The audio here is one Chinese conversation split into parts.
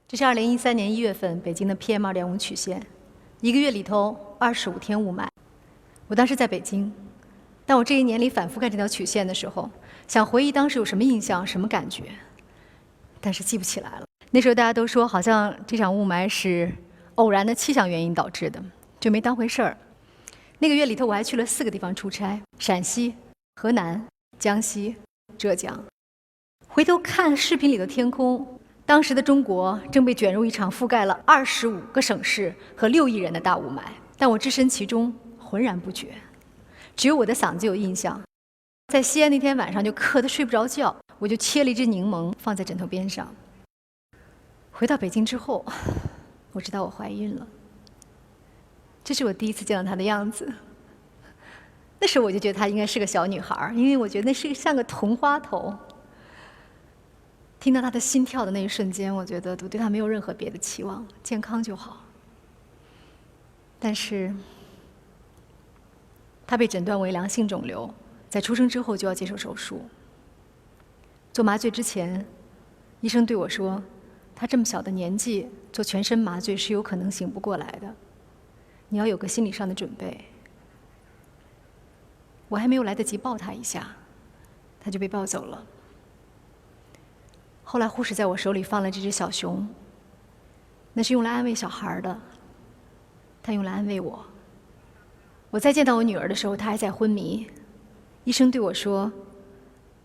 这是2013年1月份北京的 PM2.5曲线，1个月里头25天雾霾。我当时在北京，但我这一年里反复看这条曲线的时候，想回忆当时有什么印象、什么感觉，但是记不起来了。那时候大家都说，好像这场雾霾是偶然的气象原因导致的，就没当回事儿。那个月里头，我还去了4个地方出差：陕西、河南、江西、浙江。回头看视频里的天空，当时的中国正被卷入一场覆盖了25个省市和6亿人的大雾霾，但我置身其中，浑然不觉。只有我的嗓子有印象。在西安那天晚上就渴得睡不着觉，我就切了一只柠檬放在枕头边上。回到北京之后，我知道我怀孕了。这是我第一次见到她的样子。那时候我就觉得她应该是个小女孩，因为我觉得那是像个桐花头。听到她的心跳的那一瞬间，我觉得我对她没有任何别的期望，健康就好。但是，她被诊断为良性肿瘤，在出生之后就要接受手术。做麻醉之前，医生对我说，她这么小的年纪做全身麻醉是有可能醒不过来的，你要有个心理上的准备。我还没有来得及抱她一下，她就被抱走了。后来护士在我手里放了这只小熊，那是用来安慰小孩的，她用来安慰我。我再见到我女儿的时候，她还在昏迷。医生对我说，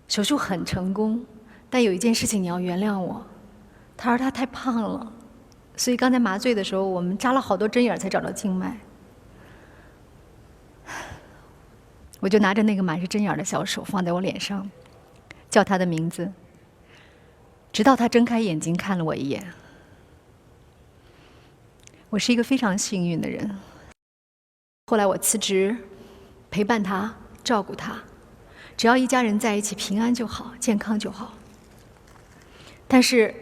手术很成功，但有一件事情你要原谅我。他说她太胖了，所以刚才麻醉的时候，我们扎了好多针眼才找到静脉。我就拿着那个满是针眼的小手放在我脸上，叫她的名字，直到她睁开眼睛看了我一眼。我是一个非常幸运的人。后来我辞职，陪伴她，照顾她，只要一家人在一起，平安就好，健康就好。但是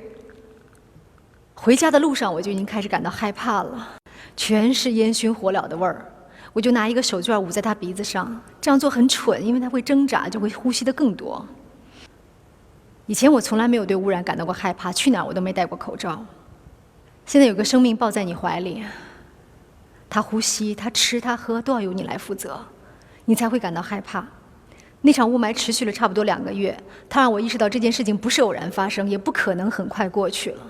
回家的路上，我就已经开始感到害怕了，全是烟熏火燎的味儿。我就拿一个手绢捂在她鼻子上，这样做很蠢，因为她会挣扎，就会呼吸得更多。以前我从来没有对污染感到过害怕，去哪儿我都没戴过口罩。现在有个生命抱在你怀里，他呼吸、他吃、他喝都要由你来负责，你才会感到害怕。那场雾霾持续了差不多2个月，它让我意识到这件事情不是偶然发生，也不可能很快过去了。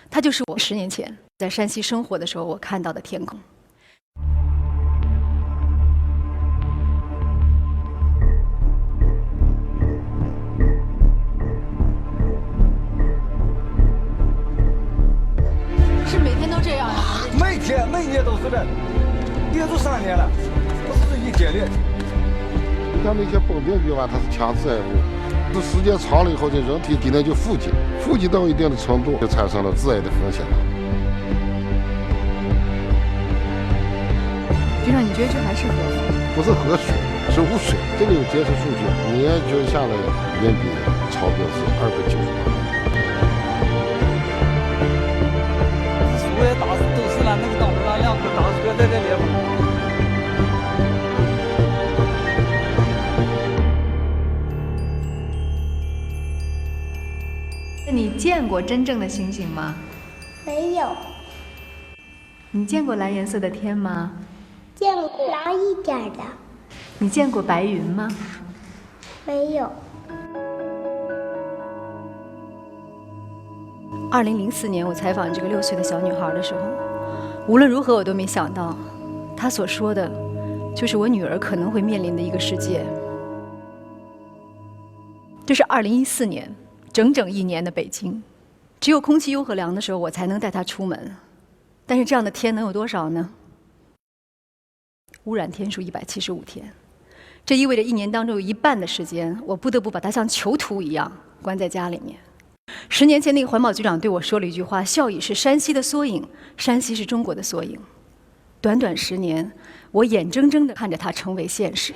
它就是我10年前在山西生活的时候我看到的天空。是每天都这样呀？每年都是的，连续3年了，不是一天的。你看那些蹦病病啊，它是强致癌物，这时间长了以后，这人体体内就富集到一定的程度，就产生了致癌的风险了。局长，你觉得这还是合法？不是河水，是污水。这个有监测数据，年均下来年比超标是298。树也大都是那个当中那2棵大树在这里嘛。你见过真正的星星吗？没有。你见过蓝颜色的天吗？见过蓝一点的。你见过白云吗？没有。2004年我采访这个6岁的小女孩的时候，无论如何我都没想到，她所说的就是我女儿可能会面临的一个世界。这是2014年，整整1年的北京，只有空气优和凉的时候，我才能带她出门。但是这样的天能有多少呢？污染天数175天，这意味着1年当中有1半的时间，我不得不把她像囚徒一样关在家里面。10年前，那个环保局长对我说了一句话：“孝义是山西的缩影，山西是中国的缩影。”短短10年，我眼睁睁地看着它成为现实。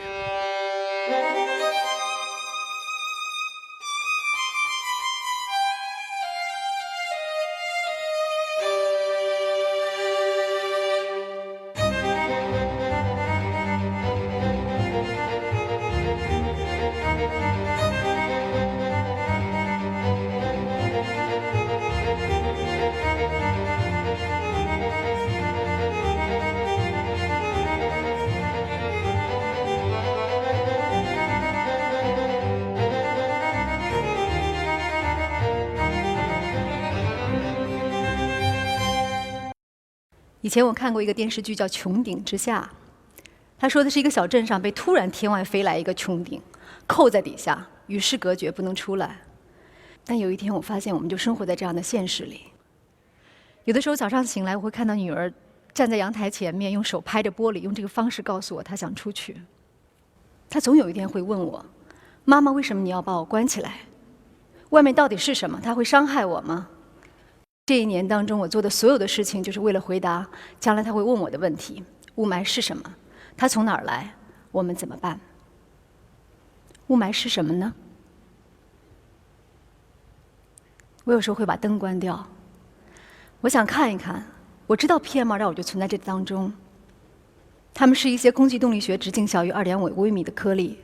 以前我看过一个电视剧叫《穹顶之下》，他说的是一个小镇上被突然天外飞来一个穹顶，扣在底下，与世隔绝，不能出来。但有一天我发现，我们就生活在这样的现实里。有的时候早上醒来，我会看到女儿站在阳台前面，用手拍着玻璃，用这个方式告诉我她想出去。她总有一天会问我：“妈妈，为什么你要把我关起来？外面到底是什么？它会伤害我吗？”这一年当中，我做的所有的事情，就是为了回答将来她会问我的问题：雾霾是什么？它从哪儿来？我们怎么办？雾霾是什么呢？我有时候会把灯关掉，我想看一看。我知道 PM2.5就存在这当中，它们是一些空气动力学直径小于2.5微米的颗粒，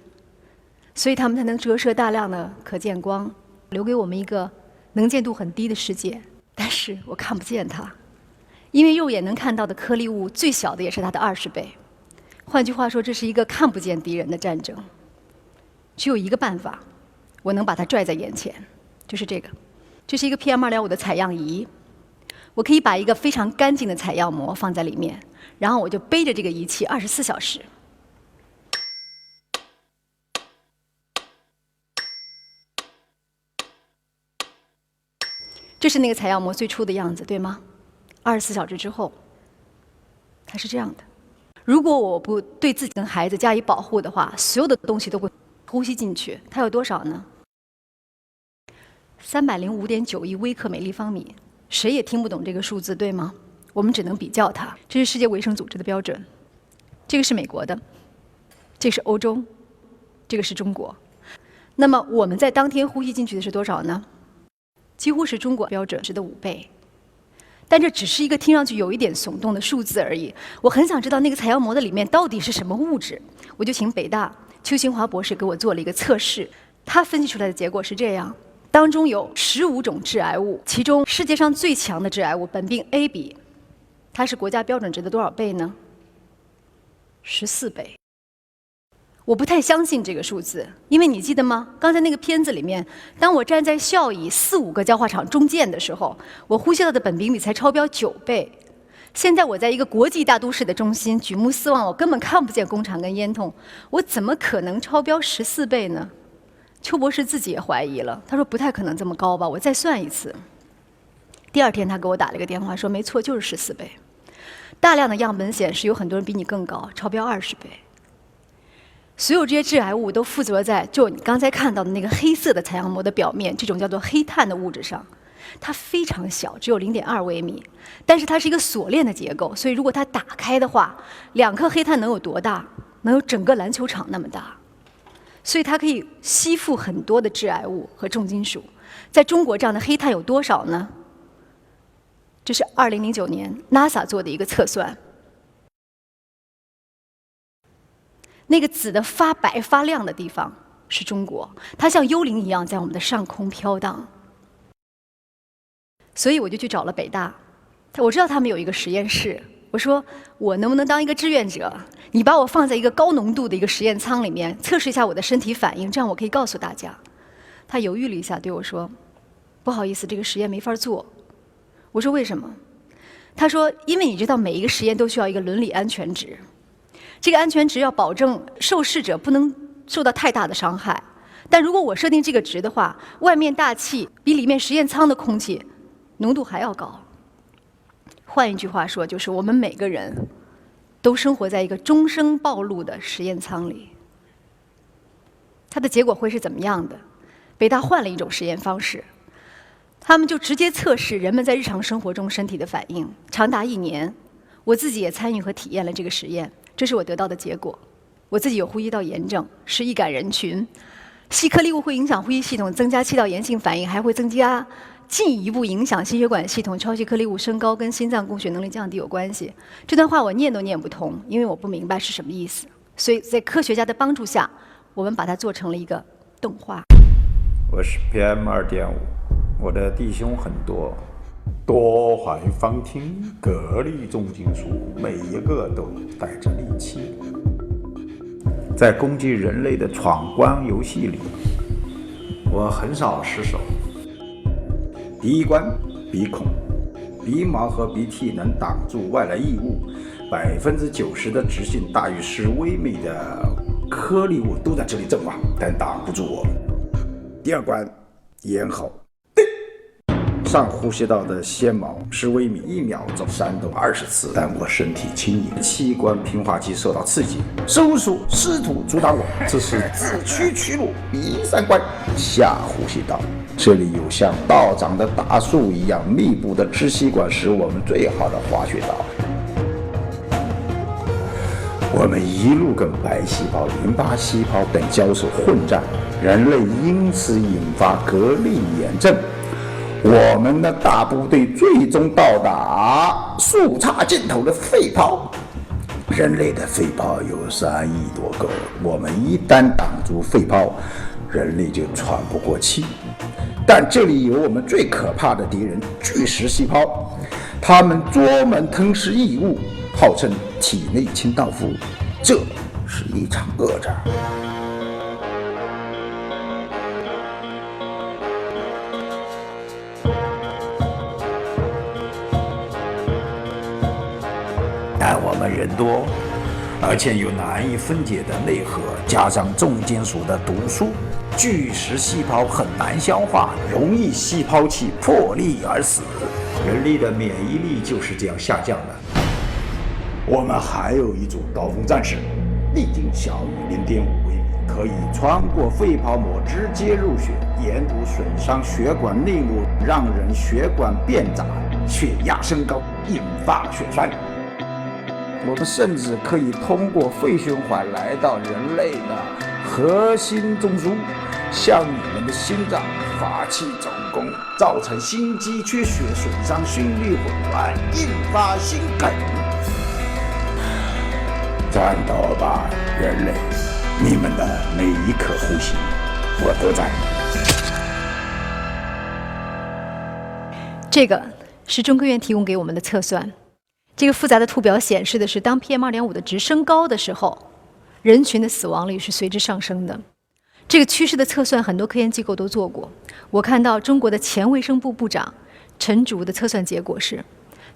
所以它们才能折射大量的可见光，留给我们一个能见度很低的世界。但是我看不见它，因为肉眼能看到的颗粒物最小的也是它的20倍。换句话说，这是一个看不见敌人的战争。只有一个办法，我能把它拽在眼前，就是这个。这是一个 PM2.5的采样仪。我可以把一个非常干净的采样膜放在里面，然后我就背着这个仪器24小时。这是那个采样膜最初的样子，对吗？24小时之后，它是这样的。如果我不对自己跟孩子加以保护的话，所有的东西都会呼吸进去。它有多少呢？305.9亿微克每立方米。谁也听不懂这个数字，对吗？我们只能比较它。这是世界卫生组织的标准，这个是美国的，这个是欧洲，这个是中国。那么我们在当天呼吸进去的是多少呢？几乎是中国标准值的5倍。但这只是一个听上去有一点耸动的数字而已。我很想知道那个采样膜的里面到底是什么物质，我就请北大邱新华博士给我做了一个测试。他分析出来的结果是这样。当中有15种致癌物，其中世界上最强的致癌物苯并 A 比，它是国家标准值的多少倍呢？14倍。我不太相信这个数字，因为你记得吗？刚才那个片子里面，当我站在孝义4、5个焦化厂中间的时候，我呼吸到的苯并比才超标9倍。现在我在一个国际大都市的中心，举目四望，我根本看不见工厂跟烟囱，我怎么可能超标14倍呢？邱博士自己也怀疑了，他说不太可能这么高吧，我再算一次。第二天他给我打了一个电话，说没错，就是14倍。大量的样本显示有很多人比你更高，超标20倍。所有这些致癌物都附着在就你刚才看到的那个黑色的采样膜的表面，这种叫做黑碳的物质上。它非常小，只有0.2微米，但是它是一个锁链的结构，所以如果它打开的话，2颗黑碳能有多大？能有整个篮球场那么大。所以它可以吸附很多的致癌物和重金属。在中国，这样的黑碳有多少呢？这是2009年 NASA 做的一个测算。那个紫的发白发亮的地方是中国，它像幽灵一样在我们的上空飘荡。所以我就去找了北大，我知道他们有一个实验室。我说我能不能当一个志愿者？你把我放在一个高浓度的一个实验舱里面，测试一下我的身体反应，这样我可以告诉大家。他犹豫了一下，对我说：“不好意思，这个实验没法做。”我说为什么？他说：“因为你知道，每一个实验都需要一个伦理安全值，这个安全值要保证受试者不能受到太大的伤害。但如果我设定这个值的话，外面大气比里面实验舱的空气浓度还要高。换一句话说，就是我们每个人都生活在一个终生暴露的实验舱里。它的结果会是怎么样的？北大换了一种实验方式，他们就直接测试人们在日常生活中身体的反应，长达1年。我自己也参与和体验了这个实验，这是我得到的结果。我自己有呼吸道炎症，是易感人群。细颗粒物会影响呼吸系统，增加气道炎性反应，还会进一步影响心血管系统，超细颗粒物升高跟心脏供血能力降低有关系。这段话我念都念不通，因为我不明白是什么意思。所以在科学家的帮助下，我们把它做成了一个动画。我是 PM2.5， 我的弟兄很多，多环芳烃，各粒重金属，每一个都带着利器，在攻击人类的闯关游戏里，我很少失手。第一关鼻孔，鼻毛和鼻涕能挡住外来异物，90%的直径大于10微米的颗粒物都在这里阵亡，但挡不住我们。第二关，咽喉。上呼吸道的纤毛10微米，1秒钟扇动20次，但我身体轻盈，器官平滑肌受到刺激，收缩试图阻挡我，这是自取其辱。第3关，下呼吸道，这里有像道长的大树一样密布的支气管，是我们最好的滑雪道。我们一路跟白细胞、淋巴细胞等交手混战，人类因此引发革命炎症。我们的大部队最终到达树杈尽头的肺泡。人类的肺泡有3亿多个，我们一旦挡住肺泡，人类就喘不过气。但这里有我们最可怕的敌人——巨噬细胞，它们专门吞噬异物，号称体内清道夫，这是一场恶战。但我们人多，而且有难以分解的内核，加上重金属的毒素，巨噬细胞很难消化，容易细胞气破裂而死。人类的免疫力就是这样下降的。我们还有一组刀锋战士，粒径小于0.5微米，可以穿过肺泡膜直接入血，沿途损伤血管内膜，让人血管变窄，血压升高，引发血栓。我们甚至可以通过肺循环来到人类的核心中枢，向你们的心脏发起总攻，造成心肌缺血，损伤心律混乱，引发心梗。战斗吧，人类！你们的每一颗呼吸，我都在。这个是中科院提供给我们的测算。这个复杂的图表显示的是，当 PM2.5 的值升高的时候，人群的死亡率是随之上升的。这个趋势的测算，很多科研机构都做过。我看到中国的前卫生部部长陈竺的测算结果是，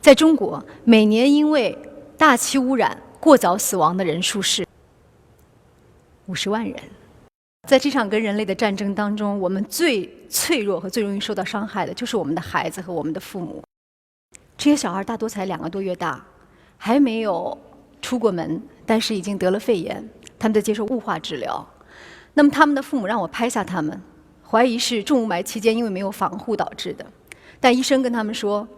在中国每年因为大气污染过早死亡的人数是50万人。在这场跟人类的战争当中，我们最脆弱和最容易受到伤害的就是我们的孩子和我们的父母。这些小孩大多才2个多月大，还没有出过门，但是已经得了肺炎，他们在接受雾化治疗。那么他们的父母让我拍下他们，怀疑是重雾霾期间因为没有防护导致的，但医生跟他们说，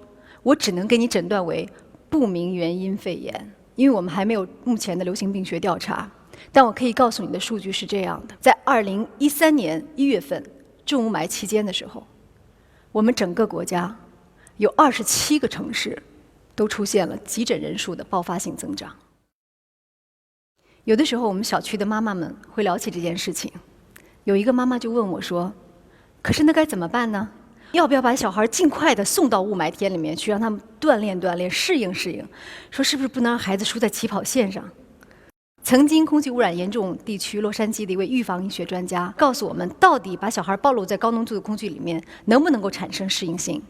我只能给你诊断为不明原因肺炎，因为我们还没有目前的流行病学调查。但我可以告诉你的数据是这样的：在2013年1月份重雾霾期间的时候，我们整个国家有27个城市都出现了急诊人数的爆发性增长。有的时候，我们小区的妈妈们会聊起这件事情。有一个妈妈就问我说：“可是那该怎么办呢？要不要把小孩尽快的送到雾霾天里面去，让他们锻炼锻炼，适应适应？说是不是不能让孩子输在起跑线上？”曾经空气污染严重地区洛杉矶的一位预防医学专家告诉我们，到底把小孩暴露在高浓度的空气里面，能不能够产生适应性？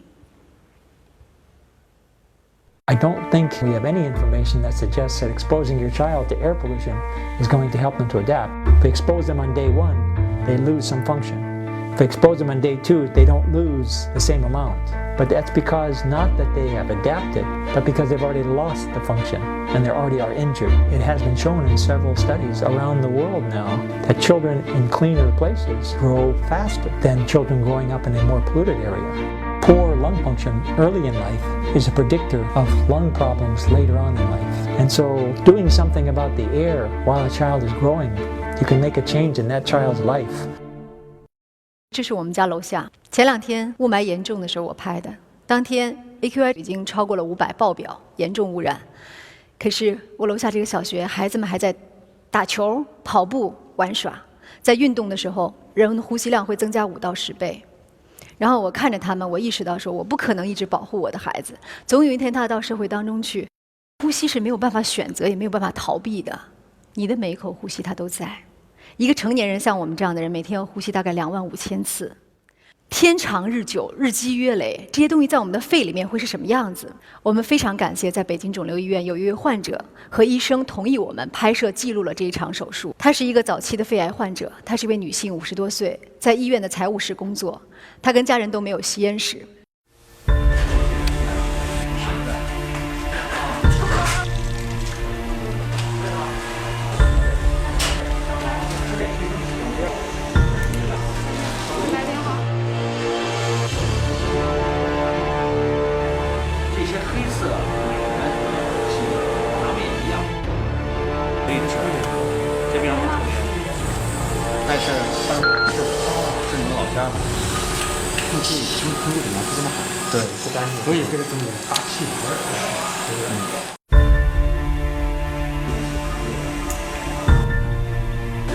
I don't think we have any information that suggests that exposing your child to air pollution is going to help them to adapt. If we expose them on day 1, they lose some function. If we expose them on day 2, they don't lose the same amount. But that's because not that they have adapted, but because they've already lost the function and they already are injured. It has been shown in several studies around the world now that children in cleaner places grow faster than children growing up in a more polluted area. Poor lung function early in life is a predictor of lung problems later on in life. And so doing something about the air while a child is growing, you can make a change in that child's life. 这是我们家楼下，前2天雾霾严重的时候我拍的，当天 AQI 已经超过了500爆表，严重污染。可是我楼下这个小学，孩子们还在打球、跑步、玩耍，在运动的时候，人的呼吸量会增加5到10倍。然后我看着他们，我意识到说，我不可能一直保护我的孩子，总有一天他到社会当中去，呼吸是没有办法选择，也没有办法逃避的。你的每一口呼吸，它都在。一个成年人像我们这样的人，每天要呼吸大概25000次。天长日久，日积月累，这些东西在我们的肺里面会是什么样子？我们非常感谢在北京肿瘤医院有一位患者和医生同意我们拍摄记录了这一场手术。她是一个早期的肺癌患者，她是一位女性，50多岁，在医院的财务室工作，她跟家人都没有吸烟史。但是是你们老家的，空气怎么不这么好？对，不干净。所以这个东西大气味人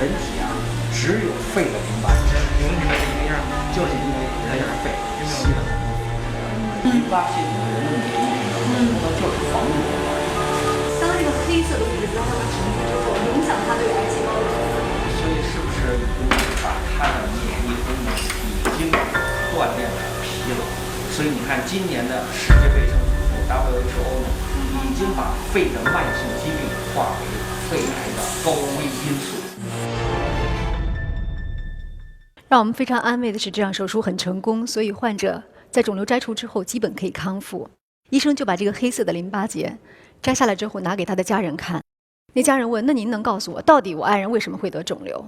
体啊，只有肺的淋巴结，为什么这个样？就是因为人的肺吸了很多淋巴系统的人的免疫力，它就是防御我们。当这个黑色的物质到它的身体之后，影响它对癌细胞的。所以是不是把他的免疫功能已经锻炼的疲劳？所以你看，今年的世界卫生组织 WHO 呢，已经把肺的慢性疾病划为肺癌的高危因素。让我们非常安慰的是，这场手术很成功，所以患者在肿瘤摘除之后基本可以康复。医生就把这个黑色的淋巴结摘下来之后拿给他的家人看。那家人问：“那您能告诉我，到底我爱人为什么会得肿瘤？”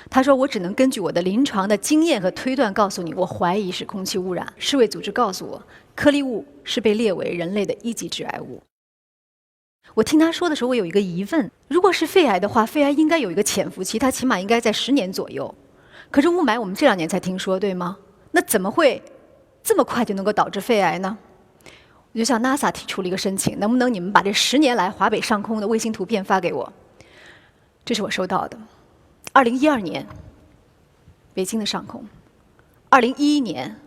他说：“我只能根据我的临床的经验和推断告诉你，我怀疑是空气污染。世卫组织告诉我，颗粒物是被列为人类的1级致癌物。”我听他说的时候，我有一个疑问：如果是肺癌的话，肺癌应该有一个潜伏期，它起码应该在10年左右。可是雾霾我们这2年才听说，对吗？那怎么会这么快就能够导致肺癌呢？我就向 NASA 提出了一个申请，能不能你们把这10年来华北上空的卫星图片发给我？这是我收到的。2012年，北京的上空；2011年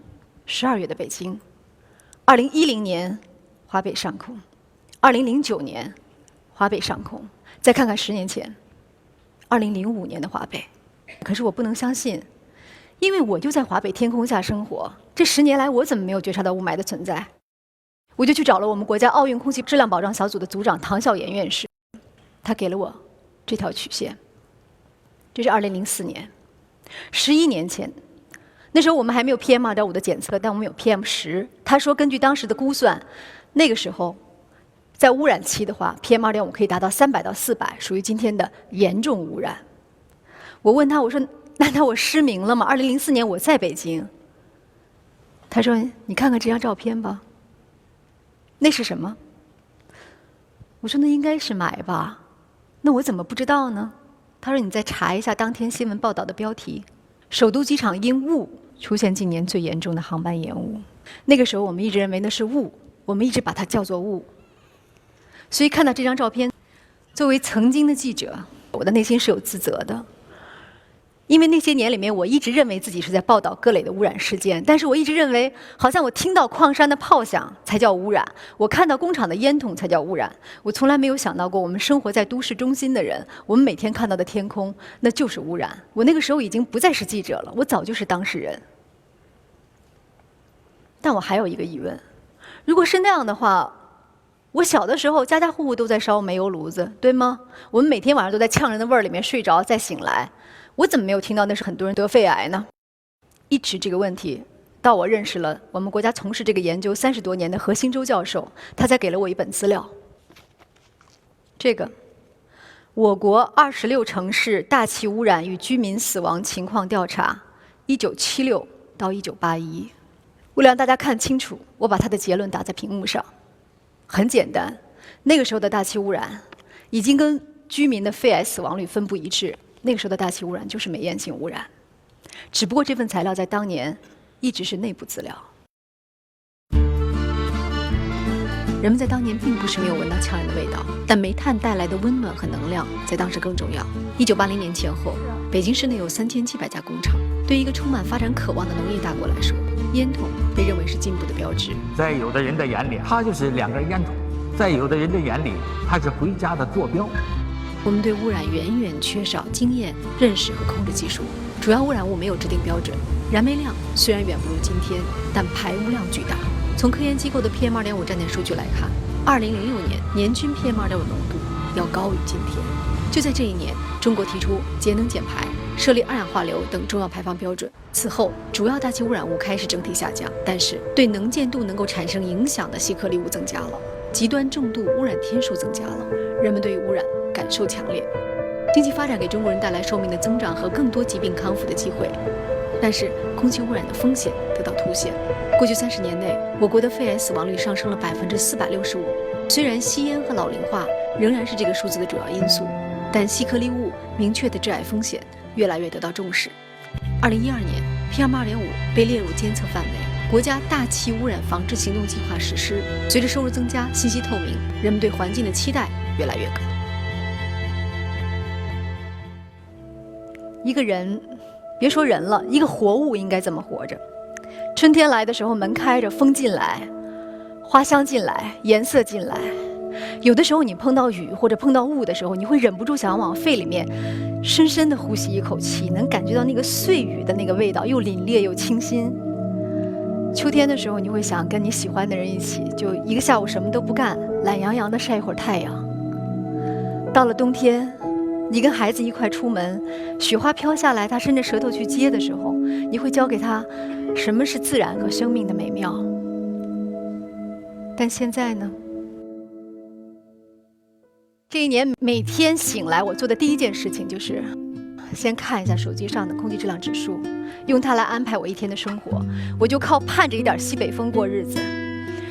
12月的北京；2010年华北上空；2009年华北上空。再看看10年前，2005年的华北。可是我不能相信，因为我就在华北天空下生活，这10年来我怎么没有觉察到雾霾的存在？我就去找了我们国家奥运空气质量保障小组的组长唐晓岩院士，他给了我这条曲线。这是2004年，11年前，那时候我们还没有 PM2.5的检测，但我们有 PM10。他说，根据当时的估算，那个时候在污染期的话 ，PM2.5可以达到300到400，属于今天的严重污染。我问他，我说：“难道我失明了吗？”2004年我在北京。他说：“你看看这张照片吧。”那是什么？我说：“那应该是霾吧？那我怎么不知道呢？”他说：“你再查一下当天新闻报道的标题，首都机场因雾出现今年最严重的航班延误。”那个时候我们一直认为那是雾，我们一直把它叫做雾。所以看到这张照片，作为曾经的记者，我的内心是有自责的。因为那些年里面，我一直认为自己是在报道各类的污染事件，但是我一直认为，好像我听到矿山的炮响才叫污染，我看到工厂的烟筒才叫污染。我从来没有想到过，我们生活在都市中心的人，我们每天看到的天空，那就是污染。我那个时候已经不再是记者了，我早就是当事人。但我还有一个疑问：如果是那样的话，我小的时候家家户户都在烧煤油炉子，对吗？我们每天晚上都在呛人的味儿里面睡着，再醒来。我怎么没有听到那是很多人得肺癌呢？一直这个问题，到我认识了我们国家从事这个研究30多年的何兴洲教授，他才给了我一本资料。这个，我国26城市大气污染与居民死亡情况调查，1976到1981。为了让大家看清楚，我把他的结论打在屏幕上。很简单，那个时候的大气污染已经跟居民的肺癌死亡率分布一致。那个时候的大气污染就是煤烟性污染，只不过这份材料在当年一直是内部资料。人们在当年并不是没有闻到呛人的味道，但煤炭带来的温暖和能量在当时更重要。1980年前后，北京市内有3700家工厂。对于一个充满发展渴望的农业大国来说，烟筒被认为是进步的标志。在有的人的眼里，它就是2根烟筒；在有的人的眼里，它是回家的坐标。我们对污染远远缺少经验、认识和控制技术，主要污染物没有制定标准，燃煤量虽然远不如今天，但排污量巨大。从科研机构的 PM2.5 站点数据来看，2006年年均 PM2.5浓度要高于今天。就在这一年，中国提出节能减排，设立二氧化硫等重要排放标准。此后，主要大气污染物开始整体下降，但是对能见度能够产生影响的细颗粒物增加了，极端重度污染天数增加了，人们对于污染感受强烈。经济发展给中国人带来寿命的增长和更多疾病康复的机会，但是空气污染的风险得到凸显。过去30年内，我国的肺癌死亡率上升了465%。虽然吸烟和老龄化仍然是这个数字的主要因素，但细颗粒物明确的致癌风险越来越得到重视。2012年 ，PM2.5 被列入监测范围，国家大气污染防治行动计划实施。随着收入增加，信息透明，人们对环境的期待越来越高。一个人，别说人了，一个活物应该怎么活着？春天来的时候，门开着，风进来，花香进来，颜色进来。有的时候你碰到雨或者碰到雾的时候，你会忍不住想往肺里面深深的呼吸一口气，能感觉到那个碎雨的那个味道，又凛冽又清新。秋天的时候，你会想跟你喜欢的人一起，就一个下午什么都不干，懒洋洋的晒一会儿太阳。到了冬天，你跟孩子一块出门，雪花飘下来，他伸着舌头去接的时候，你会教给他什么是自然和生命的美妙。但现在呢？这一年每天醒来，我做的第一件事情就是先看一下手机上的空气质量指数，用它来安排我一天的生活。我就靠盼着一点西北风过日子。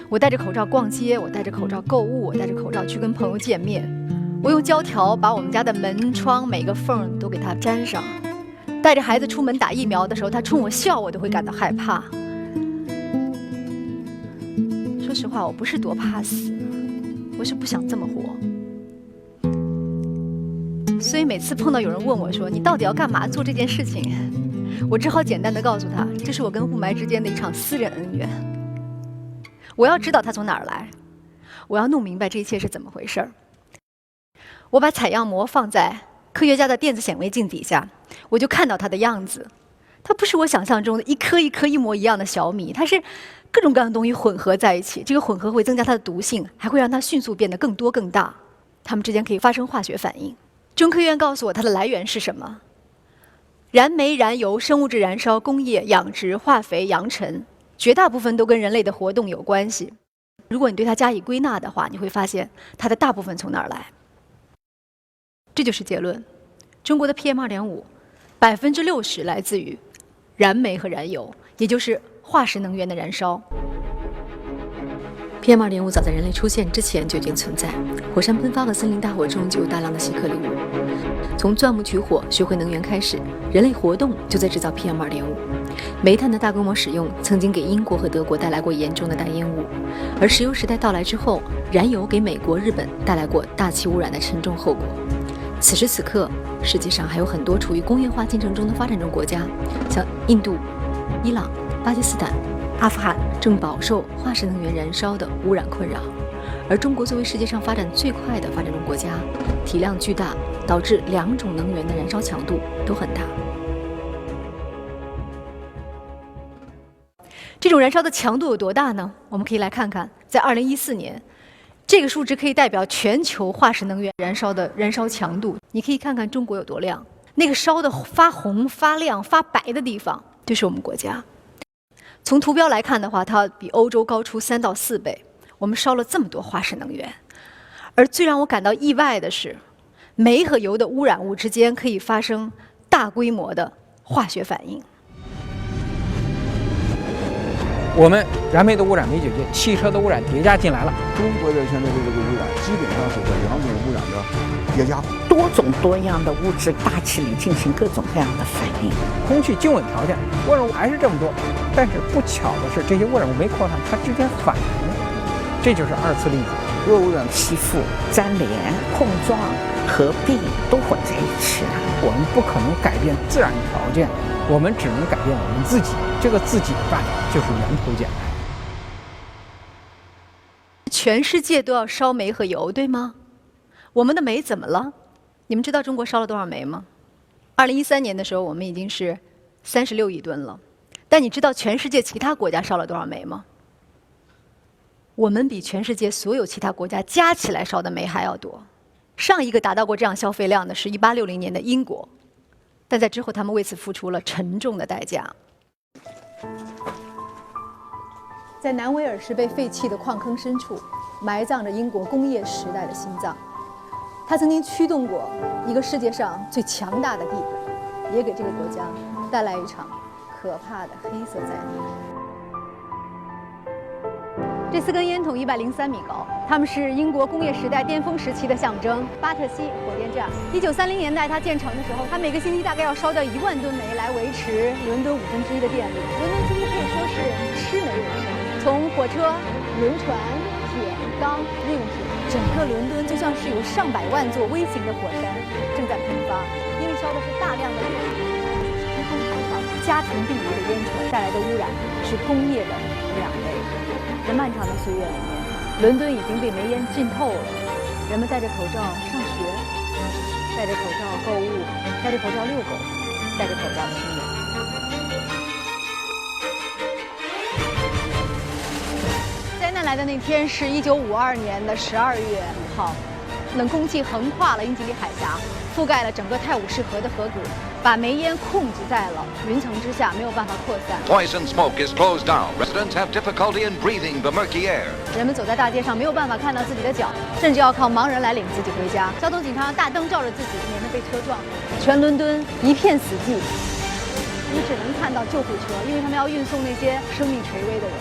我戴着口罩逛街，我戴着口罩购物，我戴着口罩去跟朋友见面。我用胶条把我们家的门窗每个缝都给它粘上。带着孩子出门打疫苗的时候，他冲我笑，我都会感到害怕。说实话，我不是多怕死，我是不想这么活。所以每次碰到有人问我说你到底要干嘛做这件事情，我只好简单的告诉他，这是我跟雾霾之间的一场私人恩怨。我要知道它从哪儿来，我要弄明白这一切是怎么回事儿。我把采样膜放在科学家的电子显微镜底下，我就看到它的样子。它不是我想象中的一颗一颗一模一样的小米，它是各种各样的东西混合在一起。这个混合会增加它的毒性，还会让它迅速变得更多更大。它们之间可以发生化学反应。中科院告诉我它的来源是什么？燃煤、燃油、生物质燃烧、工业、养殖、化肥、扬尘，绝大部分都跟人类的活动有关系。如果你对它加以归纳的话，你会发现它的大部分从哪儿来？这就是结论：中国的 PM2.5%60%来自于燃煤和燃油，也就是化石能源的燃烧。PM2.5早在人类出现之前就已经存在，火山喷发和森林大火中就有大量的细颗粒物。从钻木取火学会能源开始，人类活动就在制造 PM2.5。煤炭的大规模使用曾经给英国和德国带来过严重的大烟雾，而石油时代到来之后，燃油给美国、日本带来过大气污染的沉重后果。此时此刻，世界上还有很多处于工业化进程中的发展中国家，像印度、伊朗、巴基斯坦、阿富汗正饱受化石能源燃烧的污染困扰，而中国作为世界上发展最快的发展中国家，体量巨大，导致两种能源的燃烧强度都很大。这种燃烧的强度有多大呢？我们可以来看看，在2014年，这个数值可以代表全球化石能源燃烧的燃烧强度。你可以看看中国有多亮，那个烧的发红、发亮、发白的地方，就是我们国家。从图标来看的话，它比欧洲高出3到4倍。我们烧了这么多化石能源，而最让我感到意外的是，煤和油的污染物之间可以发生大规模的化学反应。我们燃煤的污染没解决，汽车的污染叠加进来了。中国的现在的这个污染基本上是和两种污染的叠加，多种多样的物质大气里进行各种各样的反应。空气静稳条件，污染物还是这么多，但是不巧的是，这些污染物没扩散，它之间反应，这就是二次粒子。核污染吸附、粘连、碰撞、合并都混在一起了。我们不可能改变自然条件，我们只能改变我们自己。这个自己的办法就是源头减排。全世界都要烧煤和油，对吗？我们的煤怎么了？你们知道中国烧了多少煤吗？2013年的时候，我们已经是36亿吨了。但你知道全世界其他国家烧了多少煤吗？我们比全世界所有其他国家加起来烧的煤还要多。上一个达到过这样消费量的是1860年的英国，但在之后他们为此付出了沉重的代价。在南威尔士被废弃的矿坑深处，埋葬着英国工业时代的心脏。它曾经驱动过一个世界上最强大的帝国，也给这个国家带来一场可怕的黑色灾难。这4根烟筒103米高，它们是英国工业时代巅峰时期的象征。巴特西火电站，1930年代它建成的时候，它每个星期大概要烧掉1万吨煤来维持伦敦1/5的电力。伦敦几乎可以说是吃煤为生，从火车、轮船、铁、钢、日用品，整个伦敦就像是有上百万座微型的火山正在喷发，因为烧的是大量的烈火，通风排放、家庭壁炉的烟尘带来的污染是工业的2倍。在漫长的岁月里面，伦敦已经被煤烟浸透了。人们戴着口罩上学，戴着口罩购物，戴着口罩遛狗，戴着口罩亲人。灾难来的那天是1952年的12月5号，冷空气横跨了英吉利海峡，覆盖了整个泰晤士河的河谷，把煤烟控制在了云层之下，没有办法扩散。Poison smoke is closed down. Residents have difficulty in breathing the murky air. 人们走在大街上，没有办法看到自己的脚，甚至要靠盲人来领自己回家。交通警察用大灯照着自己，免得被车撞。全伦敦一片死寂，你只能看到救护车，因为他们要运送那些生命垂危的人。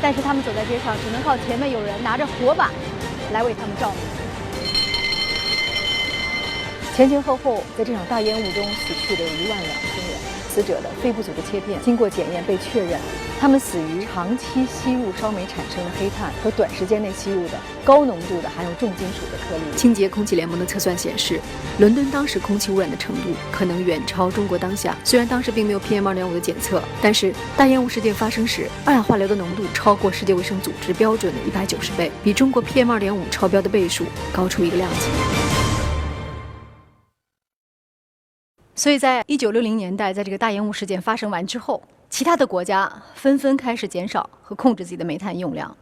但是他们走在街上，只能靠前面有人拿着火把来为他们照明。前前后后，在这场大烟雾中死去的有12000人。死者的肺部组织切片经过检验被确认，他们死于长期吸入烧煤产生的黑碳和短时间内吸入的高浓度的含有重金属的颗粒。清洁空气联盟的测算显示，伦敦当时空气污染的程度可能远超中国当下。虽然当时并没有 PM2.5 的检测，但是大烟雾事件发生时，二氧化硫的浓度超过世界卫生组织标准的190倍，比中国 PM2.5 超标的倍数高出一个量级。所以在1960年代，在这个大烟雾事件发生完之后，其他的国家纷纷开始减少和控制自己的煤炭用量。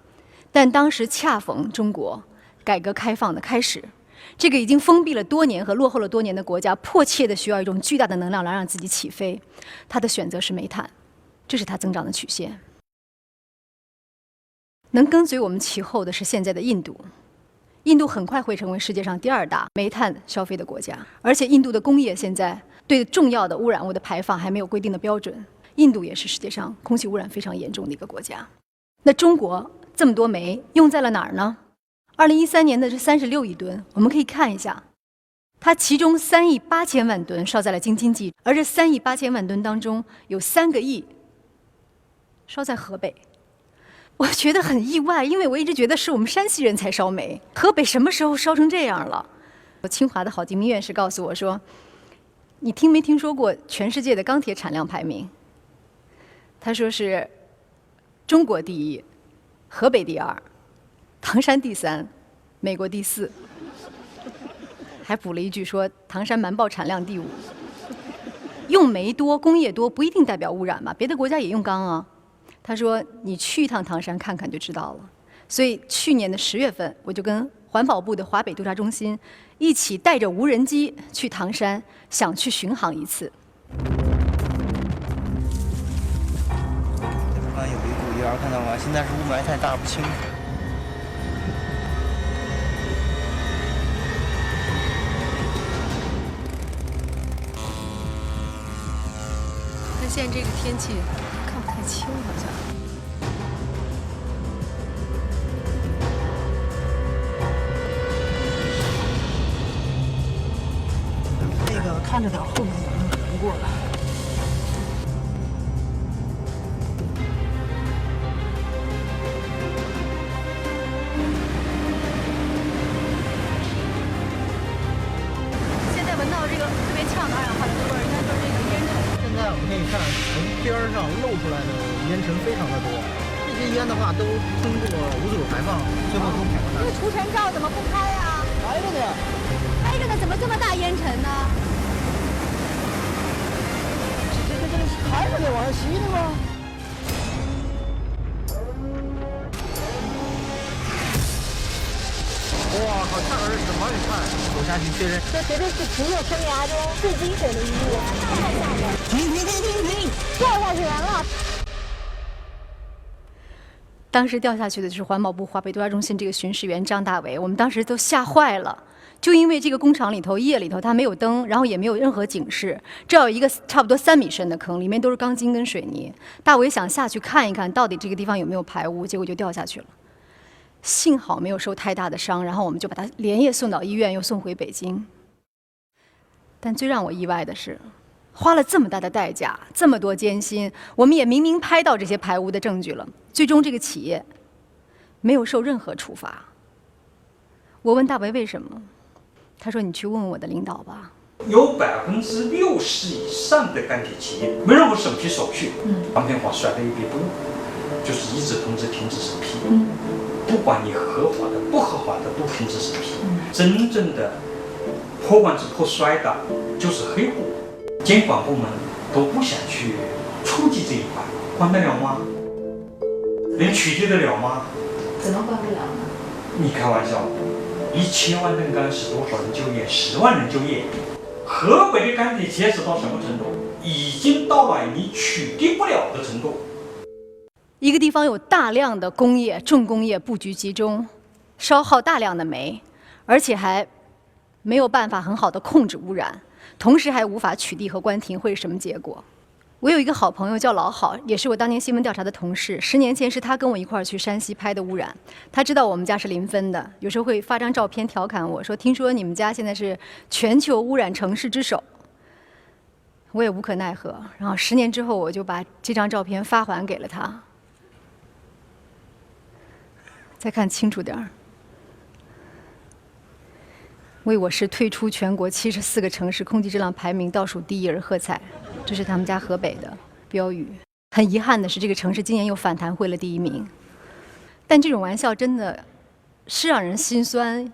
但当时恰逢中国改革开放的开始，这个已经封闭了多年和落后了多年的国家，迫切的需要一种巨大的能量来让自己起飞。它的选择是煤炭，这是它增长的曲线。能跟随我们其后的是现在的印度。印度很快会成为世界上第2大煤炭消费的国家，而且印度的工业现在对重要的污染物的排放还没有规定的标准。印度也是世界上空气污染非常严重的一个国家。那中国这么多煤用在了哪儿呢？2013年的是36亿吨，我们可以看一下，它其中3亿8千万吨烧在了京津冀，而这3亿8千万吨当中有3个亿烧在河北。我觉得很意外，因为我一直觉得是我们山西人才烧煤，河北什么时候烧成这样了？清华的郝敬明院士告诉我说，你听没听说过全世界的钢铁产量排名？他说是中国第1，河北第2，唐山第3，美国第4，还补了一句说唐山瞒报产量第5。用煤多、工业多不一定代表污染吧？别的国家也用钢啊。他说你去一趟唐山看看就知道了。所以去年的10月份，我就跟环保部的华北督察中心一起带着无人机去唐山，想去巡航一次。有一股烟，看到吗？现在是雾霾太大不清楚。但现在这个天气看不太清，好像。那个看着点，后面有人不过来。现在闻到这个特别呛的二氧化硫的味儿，应该就是这个烟尘。现在我们可以看，从边上露出来的烟尘非常的多。这些烟的话，都通过无嘴排放，最后都排放这个除尘罩怎么不开啊？排着呢。开着呢，怎么这么大烟尘呢？这还是得往上吸的吗？好差点是往里看，走下去确认。这绝对是职业生涯中最惊险的一幕。太吓人！停！掉下去人了。当时掉下去的就是环保部华北督察中心这个巡视员张大伟，我们当时都吓坏了。就因为这个工厂里头夜里头它没有灯，然后也没有任何警示，这有一个差不多3米深的坑，里面都是钢筋跟水泥。大伟想下去看一看到底这个地方有没有排污，结果就掉下去了。幸好没有受太大的伤，然后我们就把他连夜送到医院，又送回北京。但最让我意外的是，花了这么大的代价，这么多艰辛，我们也明明拍到这些排污的证据了，最终这个企业没有受任何处罚。我问大伟为什么，他说：“你去问问我的领导吧。”有60%以上的钢铁企业没任何审批手续，当天话甩了一笔不用，就是一纸通知停止审批。不管你合法的、不合法的都停止审批。真正的破罐子破摔的就是黑户，监管部门都不想去触及这一块，关得了吗？能取缔得了吗？怎么关不了呢？你开玩笑，1000万吨钢是多少人就业？10万人就业。河北的钢铁企业是到什么程度？已经到了你取缔不了的程度。一个地方有大量的工业、重工业布局集中，消耗大量的煤，而且还没有办法很好的控制污染，同时还无法取缔和关停，会是什么结果？我有一个好朋友叫老郝，也是我当年新闻调查的同事。10年前是他跟我一块儿去山西拍的污染，他知道我们家是临汾的，有时候会发张照片调侃我说：“听说你们家现在是全球污染城市之首。”我也无可奈何。然后10年之后，我就把这张照片发还给了他。再看清楚点儿，为我市退出全国74个城市空气质量排名倒数第1而喝彩，这是他们家河北的标语。很遗憾的是，这个城市今年又反弹回了第1名。但这种玩笑真的是让人心酸，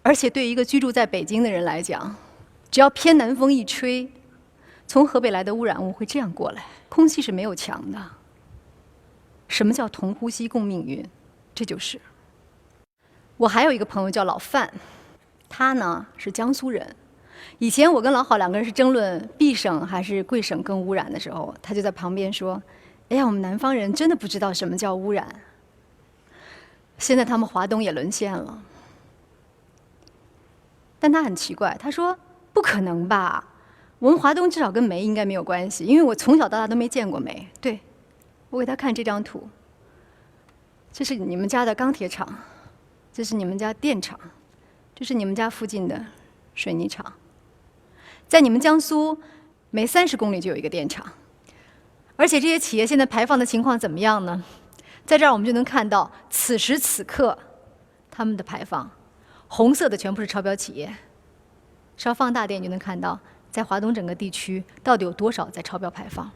而且对于一个居住在北京的人来讲，只要偏南风一吹，从河北来的污染物会这样过来。空气是没有墙的。什么叫同呼吸共命运？这就是。我还有一个朋友叫老范，他呢是江苏人。以前我跟老郝2个人是争论冀省还是贵省更污染的时候，他就在旁边说：“哎呀，我们南方人真的不知道什么叫污染。”现在他们华东也沦陷了。但他很奇怪，他说：“不可能吧？我们华东至少跟煤应该没有关系，因为我从小到大都没见过煤。”对，我给他看这张图，这是你们家的钢铁厂，这是你们家电厂，这是你们家附近的水泥厂。在你们江苏，每30公里就有一个电厂，而且这些企业现在排放的情况怎么样呢？在这儿我们就能看到此时此刻他们的排放，红色的全部是超标企业。稍放大点，你就能看到在华东整个地区到底有多少在超标排放。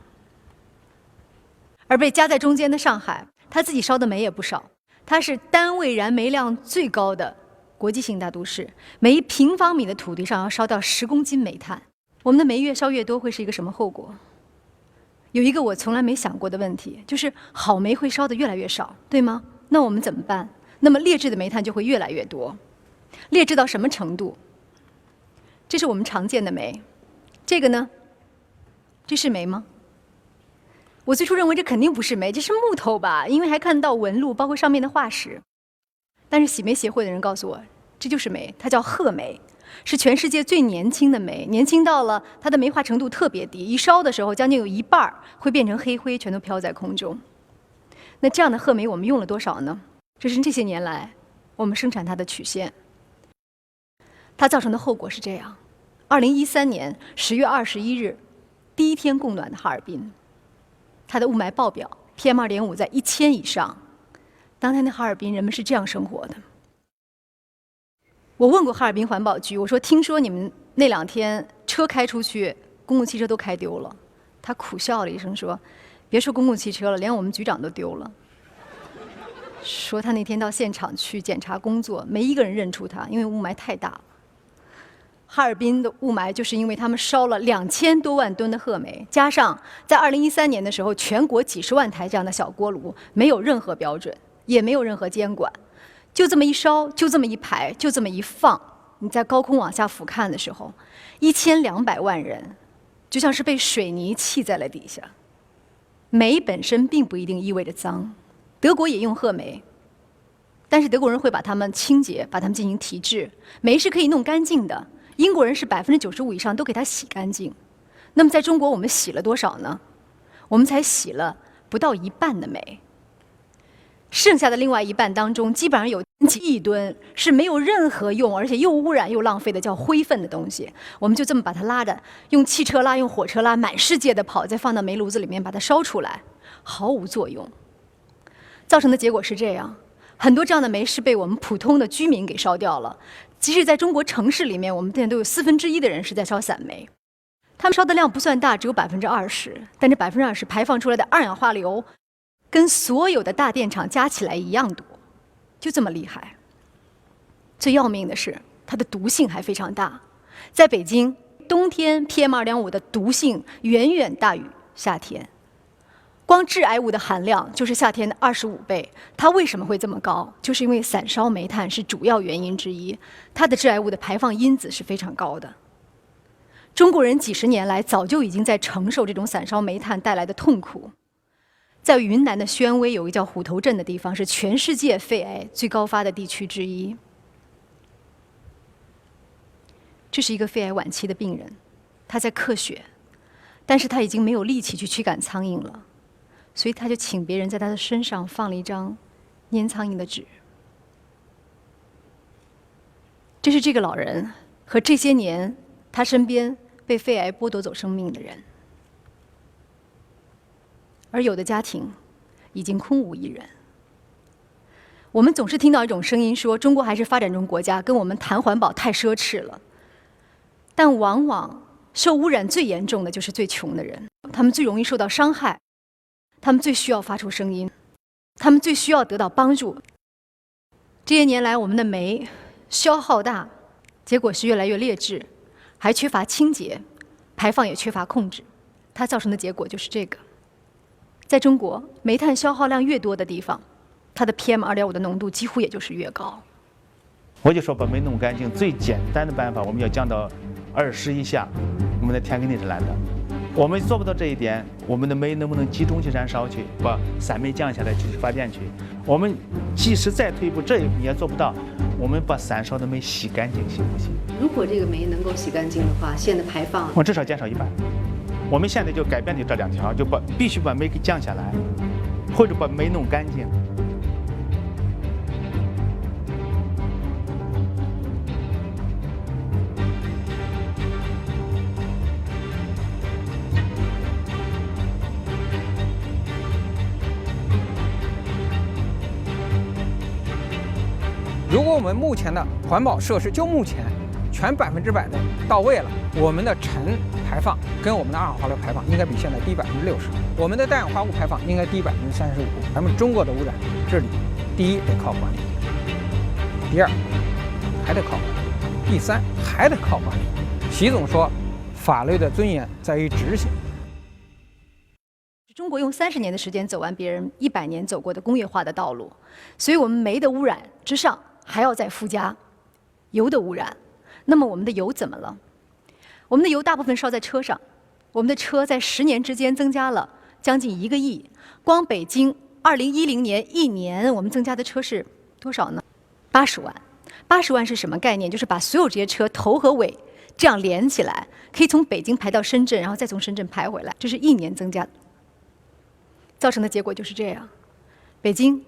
而被夹在中间的上海，它自己烧的煤也不少，它是单位燃煤量最高的国际性大都市，每1平方米的土地上要烧掉10公斤煤炭。我们的煤越烧越多，会是一个什么后果？有一个我从来没想过的问题，就是好煤会烧得越来越少，对吗？那我们怎么办？那么劣质的煤炭就会越来越多。劣质到什么程度？这是我们常见的煤，这个呢？这是煤吗？我最初认为这肯定不是煤，这是木头吧，因为还看到纹路，包括上面的化石。但是洗煤协会的人告诉我，这就是煤，它叫褐煤，是全世界最年轻的煤，年轻到了它的煤化程度特别低，一烧的时候将近有1半会变成黑灰，全都飘在空中。那这样的褐煤我们用了多少呢？这是这些年来我们生产它的曲线。它造成的后果是这样：2013年10月21日，第1天供暖的哈尔滨，它的雾霾爆表 ，PM2.5 在1000以上。当天的哈尔滨人们是这样生活的。我问过哈尔滨环保局，我说：“听说你们那2天车开出去，公共汽车都开丢了。”他苦笑了一声说：“别说公共汽车了，连我们局长都丢了。”说他那天到现场去检查工作，没一个人认出他，因为雾霾太大了。哈尔滨的雾霾就是因为他们烧了2000多万吨的褐煤，加上在2013年的时候，全国几10万台这样的小锅炉，没有任何标准，也没有任何监管，就这么一烧，就这么一排，就这么一放，你在高空往下俯瞰的时候，1200万人就像是被水泥砌在了底下。煤本身并不一定意味着脏，德国也用褐煤，但是德国人会把它们清洁，把它们进行提质。煤是可以弄干净的，英国人是95%以上都给它洗干净。那么在中国，我们洗了多少呢？我们才洗了不到1半的煤，剩下的另外1半当中，基本上有几亿吨是没有任何用，而且又污染又浪费的，叫灰分的东西。我们就这么把它拉着，用汽车拉，用火车拉，满世界的跑，再放到煤炉子里面把它烧出来，毫无作用。造成的结果是这样，很多这样的煤是被我们普通的居民给烧掉了。即使在中国城市里面，我们现在都有1/4的人是在烧散煤。他们烧的量不算大，只有20%，但这20%排放出来的二氧化硫，跟所有的大电厂加起来一样多，就这么厉害。最要命的是，它的毒性还非常大。在北京，冬天 PM2.5的毒性远远大于夏天，光致癌物的含量就是夏天的25倍。它为什么会这么高？就是因为散烧煤炭是主要原因之一，它的致癌物的排放因子是非常高的。中国人几十年来早就已经在承受这种散烧煤炭带来的痛苦。在云南的宣威有一个叫虎头镇的地方，是全世界肺癌最高发的地区之一。这是一个肺癌晚期的病人，他在咳血，但是他已经没有力气去驱赶苍蝇了，所以他就请别人在他的身上放了一张粘苍蝇的纸。这是这个老人和这些年他身边被肺癌剥夺走生命的人，而有的家庭已经空无一人。我们总是听到一种声音说，中国还是发展中国家，跟我们谈环保太奢侈了。但往往受污染最严重的就是最穷的人，他们最容易受到伤害，他们最需要发出声音，他们最需要得到帮助。这些年来，我们的煤消耗大，结果是越来越劣质，还缺乏清洁，排放也缺乏控制，它造成的结果就是这个。在中国，煤炭消耗量越多的地方，它的 PM2.5的浓度几乎也就是越高。我就说把煤弄干净，最简单的办法，我们要降到20以下，我们的天肯定是蓝的。我们做不到这一点，我们的煤能不能集中去燃烧去，把散煤降下来去发电去？我们即使再退一步，这也做不到。我们把散烧的煤洗干净，行不行？如果这个煤能够洗干净的话，现在排放我至少减少1半。我们现在就改变的这2条，就必须把煤给降下来，或者把煤弄干净。如果我们目前的环保设施就目前全100%的到位了，我们的尘排放跟我们的二氧化硫排放应该比现在低60%，我们的氮氧化物排放应该低35%。咱们中国的污染治理，第一得靠管理，第二还得靠管理，第三还得靠管理。习总说，法律的尊严在于执行。中国用30年的时间走完别人100年走过的工业化的道路，所以我们煤的污染之上还要再附加油的污染。那么我们的油怎么了？我们的油大部分烧在车上，我们的车在10年之间增加了将近1个亿。光北京2010年1年我们增加的车是多少呢？80万。80万是什么概念？就是把所有这些车头和尾这样连起来，可以从北京排到深圳，然后再从深圳排回来，这是1年增加的。造成的结果就是这样。北京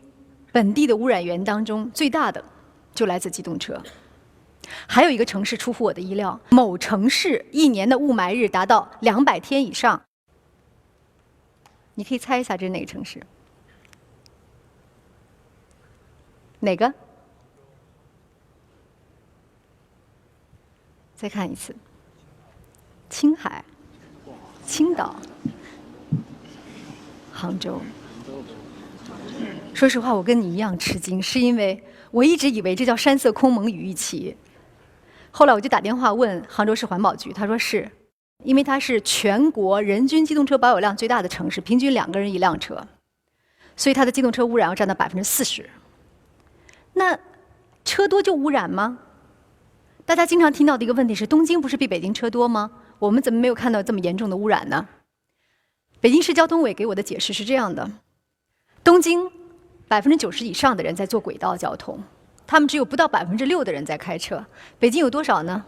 本地的污染源当中，最大的就来自机动车。还有一个城市出乎我的意料，某城市1年的雾霾日达到200天以上。你可以猜一下这是哪个城市？哪个？再看一次。青海、青岛、杭州。说实话，我跟你一样吃惊，是因为我一直以为这叫山色空蒙雨亦奇。后来我就打电话问杭州市环保局，他说是，因为它是全国人均机动车保有量最大的城市，平均2个人1辆车，所以它的机动车污染要占到40%。那车多就污染吗？大家经常听到的一个问题是，东京不是比北京车多吗？我们怎么没有看到这么严重的污染呢？北京市交通委给我的解释是这样的：东京90%以上的人在坐轨道交通，他们只有不到6%的人在开车。北京有多少呢？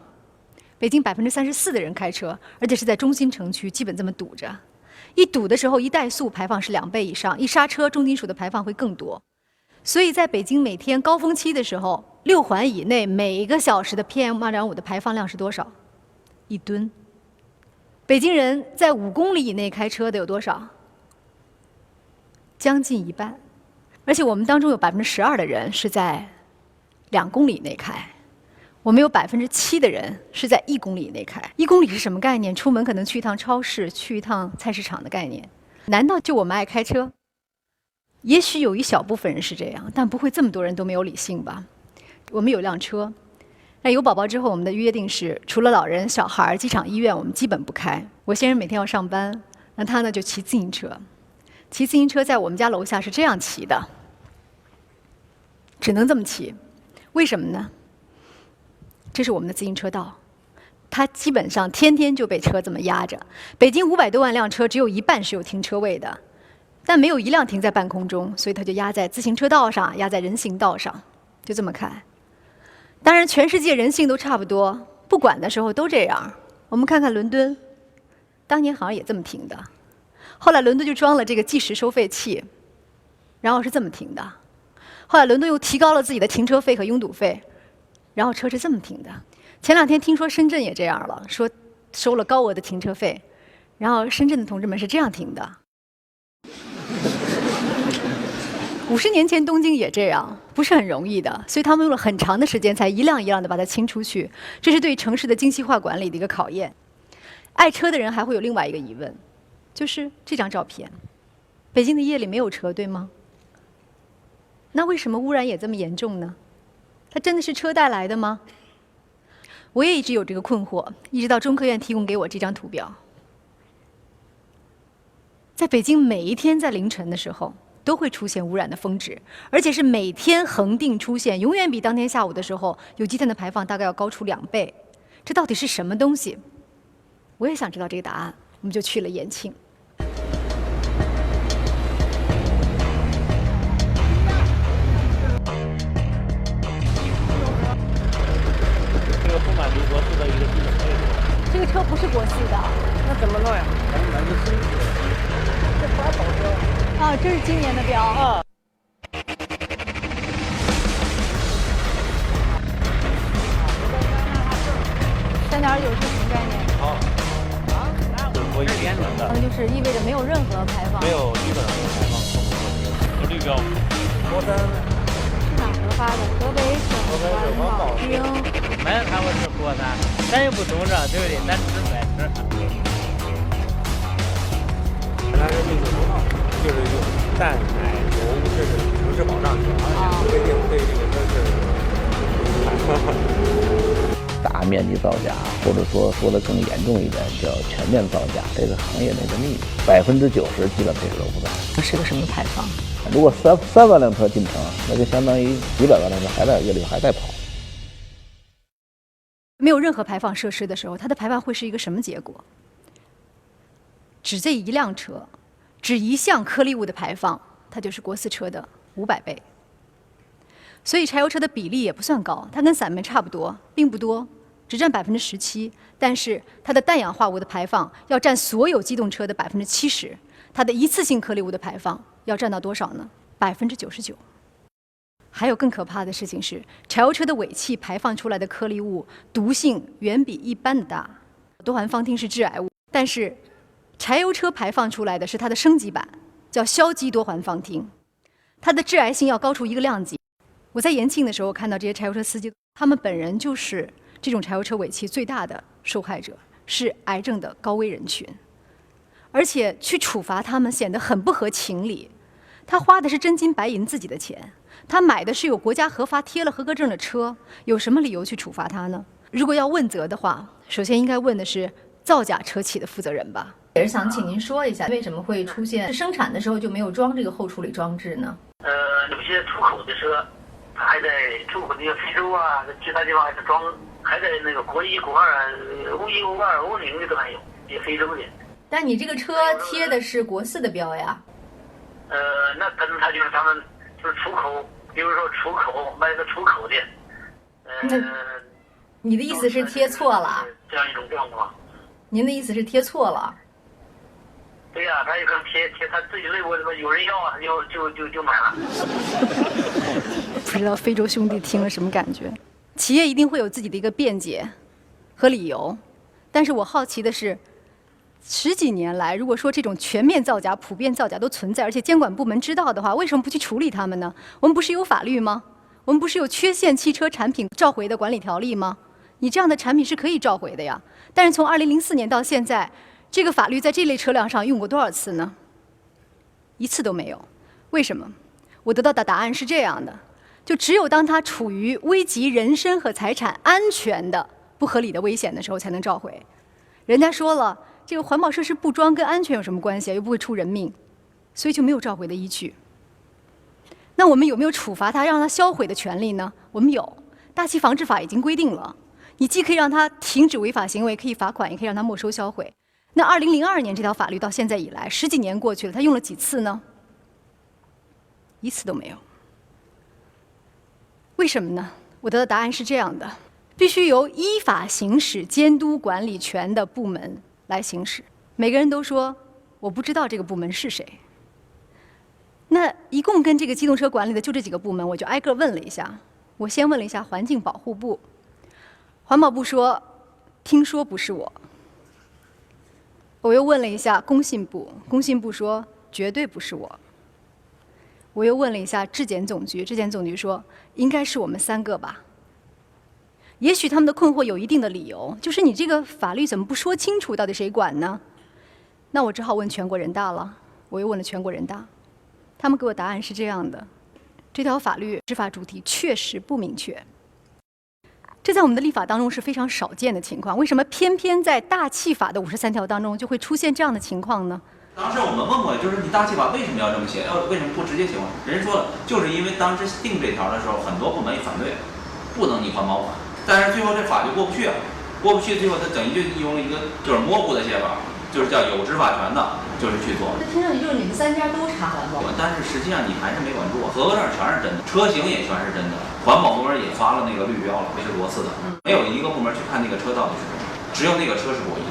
北京34%的人开车，而且是在中心城区，基本这么堵着。一堵的时候，一怠速排放是2倍以上，一刹车重金属的排放会更多。所以在北京每天高峰期的时候，6环以内每个小时的 PM2.5 的排放量是多少？1吨。北京人在5公里以内开车的有多少？将近一半。而且我们当中有12%的人是在2公里以内开，我们有7%的人是在1公里以内开。1公里是什么概念？出门可能去一趟超市、去一趟菜市场的概念。难道就我们爱开车？也许有一小部分人是这样，但不会这么多人都没有理性吧？我们有辆车，那有宝宝之后，我们的约定是，除了老人、小孩、机场、医院，我们基本不开。我先生每天要上班，那他呢就骑自行车。骑自行车在我们家楼下是这样骑的，只能这么骑。为什么呢？这是我们的自行车道，它基本上天天就被车这么压着。北京500多万辆车，只有一半是有停车位的，但没有一辆停在半空中，所以它就压在自行车道上，压在人行道上，就这么开。当然，全世界人性都差不多，不管的时候都这样。我们看看伦敦，当年好像也这么停的，后来伦敦就装了这个计时收费器，然后是这么停的。后来伦敦又提高了自己的停车费和拥堵费，然后车是这么停的。前2天听说深圳也这样了，说收了高额的停车费，然后深圳的同志们是这样停的。50年前东京也这样，不是很容易的，所以他们用了很长的时间才一辆一辆的把它清出去，这是对城市的精细化管理的一个考验。爱车的人还会有另外一个疑问，就是这张照片，北京的夜里没有车，对吗？那为什么污染也这么严重呢？它真的是车带来的吗？我也一直有这个困惑，一直到中科院提供给我这张图表。在北京每一天在凌晨的时候都会出现污染的峰值，而且是每天恒定出现，永远比当天下午的时候有机碳的排放大概要高出2倍。这到底是什么东西？我也想知道这个答案，我们就去了延庆。这个不满足国四的一个基本配置。这个车不是国四的，那怎么弄呀？咱们买个新的。这8跑车。啊，这是今年的标。啊。3.9是什么概念？好。我1年整的。就是意味着没有任何排放。没有，基本上没有排放。有绿标。国三。是哪核发的？河北省环保厅。没看过是国三，咱也不懂这，对不对？咱吃不爱吃。咱是绿色头套，就是用蛋奶油，这是城市保障车，对这个车是大面积造假，或者说的更严重一点，叫全面造假，这个行业内的秘密，90%基本配置都不在。这是个什么排放？如果3万辆车进城，那就相当于几百万辆车还在夜里还在跑。没有任何排放设施的时候，它的排放会是一个什么结果？只这一辆车，只一项颗粒物的排放，它就是国四车的500倍。所以柴油车的比例也不算高，它跟散煤差不多，并不多，只占17%。但是它的氮氧化物的排放要占所有机动车的70%，它的一次性颗粒物的排放要占到多少呢？99%。还有更可怕的事情是，柴油车的尾气排放出来的颗粒物毒性远比一般的大。多环芳烃是致癌物，但是柴油车排放出来的是它的升级版，叫硝基多环芳烃，它的致癌性要高出一个量级。我在延庆的时候看到这些柴油车司机，他们本人就是这种柴油车尾气最大的受害者，是癌症的高危人群。而且去处罚他们显得很不合情理。他花的是真金白银自己的钱，他买的是有国家核发贴了合格证的车，有什么理由去处罚他呢？如果要问责的话，首先应该问的是造假车企的负责人吧。也是想请您说一下，为什么会出现生产的时候就没有装这个后处理装置呢？有些出口的车，它还在出口那个非洲啊，其他地方还在装，还在那个国1、国2、欧1、欧2、欧0的都还有，也非洲的。但你这个车贴的是国4的标呀？那可能他就是他们就是出口，比如说出口卖个出口的。你的意思是贴错了？这样一种状况。您的意思是贴错了？对呀，他有可能贴他自己认为什么有人要啊，就买了。不知道非洲兄弟听了什么感觉？企业一定会有自己的一个辩解和理由，但是我好奇的是，10几年来，如果说这种全面造假、普遍造假都存在，而且监管部门知道的话，为什么不去处理他们呢？我们不是有法律吗？我们不是有缺陷汽车产品召回的管理条例吗？你这样的产品是可以召回的呀。但是从2004年到现在，这个法律在这类车辆上用过多少次呢？一次都没有。为什么？我得到的答案是这样的：就只有当它处于危及人身和财产安全的不合理的危险的时候才能召回。人家说了，这个环保设施不装跟安全有什么关系啊？又不会出人命，所以就没有召回的依据。那我们有没有处罚他让他销毁的权利呢？我们有，大气防治法已经规定了，你既可以让他停止违法行为，可以罚款，也可以让他没收销毁。那2002年这条法律到现在以来10几年过去了，他用了几次呢？一次都没有。为什么呢？我得到答案是这样的：必须由依法行使监督管理权的部门来行使。每个人都说我不知道这个部门是谁。那一共跟这个机动车管理的就这几个部门，我就挨个问了一下。我先问了一下环境保护部，环保部说听说不是我。我又问了一下工信部，工信部说绝对不是我。我又问了一下质检总局，质检总局说应该是我们3个吧。也许他们的困惑有一定的理由，就是你这个法律怎么不说清楚，到底谁管呢？那我只好问全国人大了。我又问了全国人大，他们给我答案是这样的：这条法律执法主体确实不明确。这在我们的立法当中是非常少见的情况，为什么偏偏在大气法的53条当中就会出现这样的情况呢？当时我们问过，就是你大气法为什么要这么写？为什么不直接写完？人家说了，就是因为当时定这条的时候，很多部门也反对，不能拟环保法。但是最后这法就过不去啊，过不去，最后他等于就用了一个就是模糊的写法，就是叫有执法权的，就是去做。那听上去就是你们3家都查环保，但是实际上你还是没管住，合格证全是真的，车型也全是真的，环保部门也发了那个绿标了，是罗斯的，没有一个部门去看那个车到底是什么，只有那个车是国一。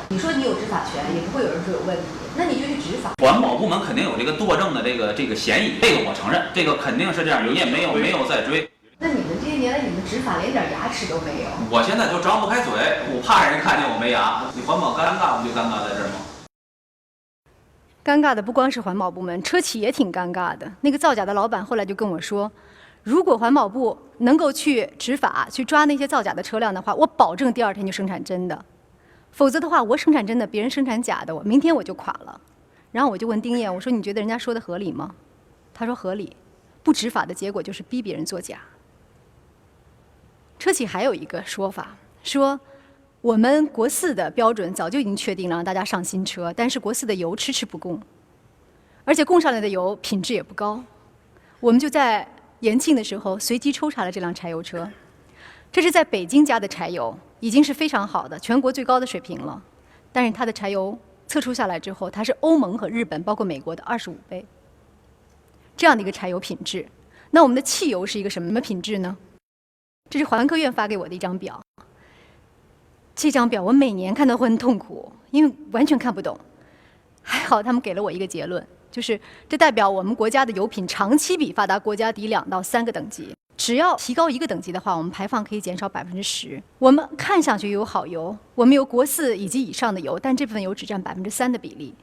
你说你有执法权，也不会有人说有问题，那你就去执法。环保部门肯定有这个惰政的这个嫌疑，这个我承认，这个肯定是这样，你也没有在追。那你们这些年来，你们执法连点牙齿都没有。我现在就张不开嘴，我怕人看见我没牙。你环保尴尬，不就尴尬在这儿吗？尴尬的不光是环保部门，车企也挺尴尬的。那个造假的老板后来就跟我说，如果环保部能够去执法，去抓那些造假的车辆的话，我保证第2天就生产真的。否则的话，我生产真的，别人生产假的，明天我就垮了。然后我就问丁燕，我说你觉得人家说的合理吗？他说合理，不执法的结果就是逼别人作假。车企还有一个说法，说我们国4的标准早就已经确定了，让大家上新车，但是国4的油迟迟不供，而且供上来的油品质也不高。我们就在延庆的时候随机抽查了这辆柴油车，这是在北京加的柴油，已经是非常好的，全国最高的水平了。但是它的柴油测出下来之后，它是欧盟和日本包括美国的25倍，这样的一个柴油品质。那我们的汽油是一个什么品质呢？这是环科院发给我的一张表，这张表我每年看到会很痛苦，因为完全看不懂。还好他们给了我一个结论，就是这代表我们国家的油品长期比发达国家低2到3个等级，只要提高1个等级的话，我们排放可以减少10%。我们看上去有好油，我们有国4以及以上的油，但这部分油只占3%的比例，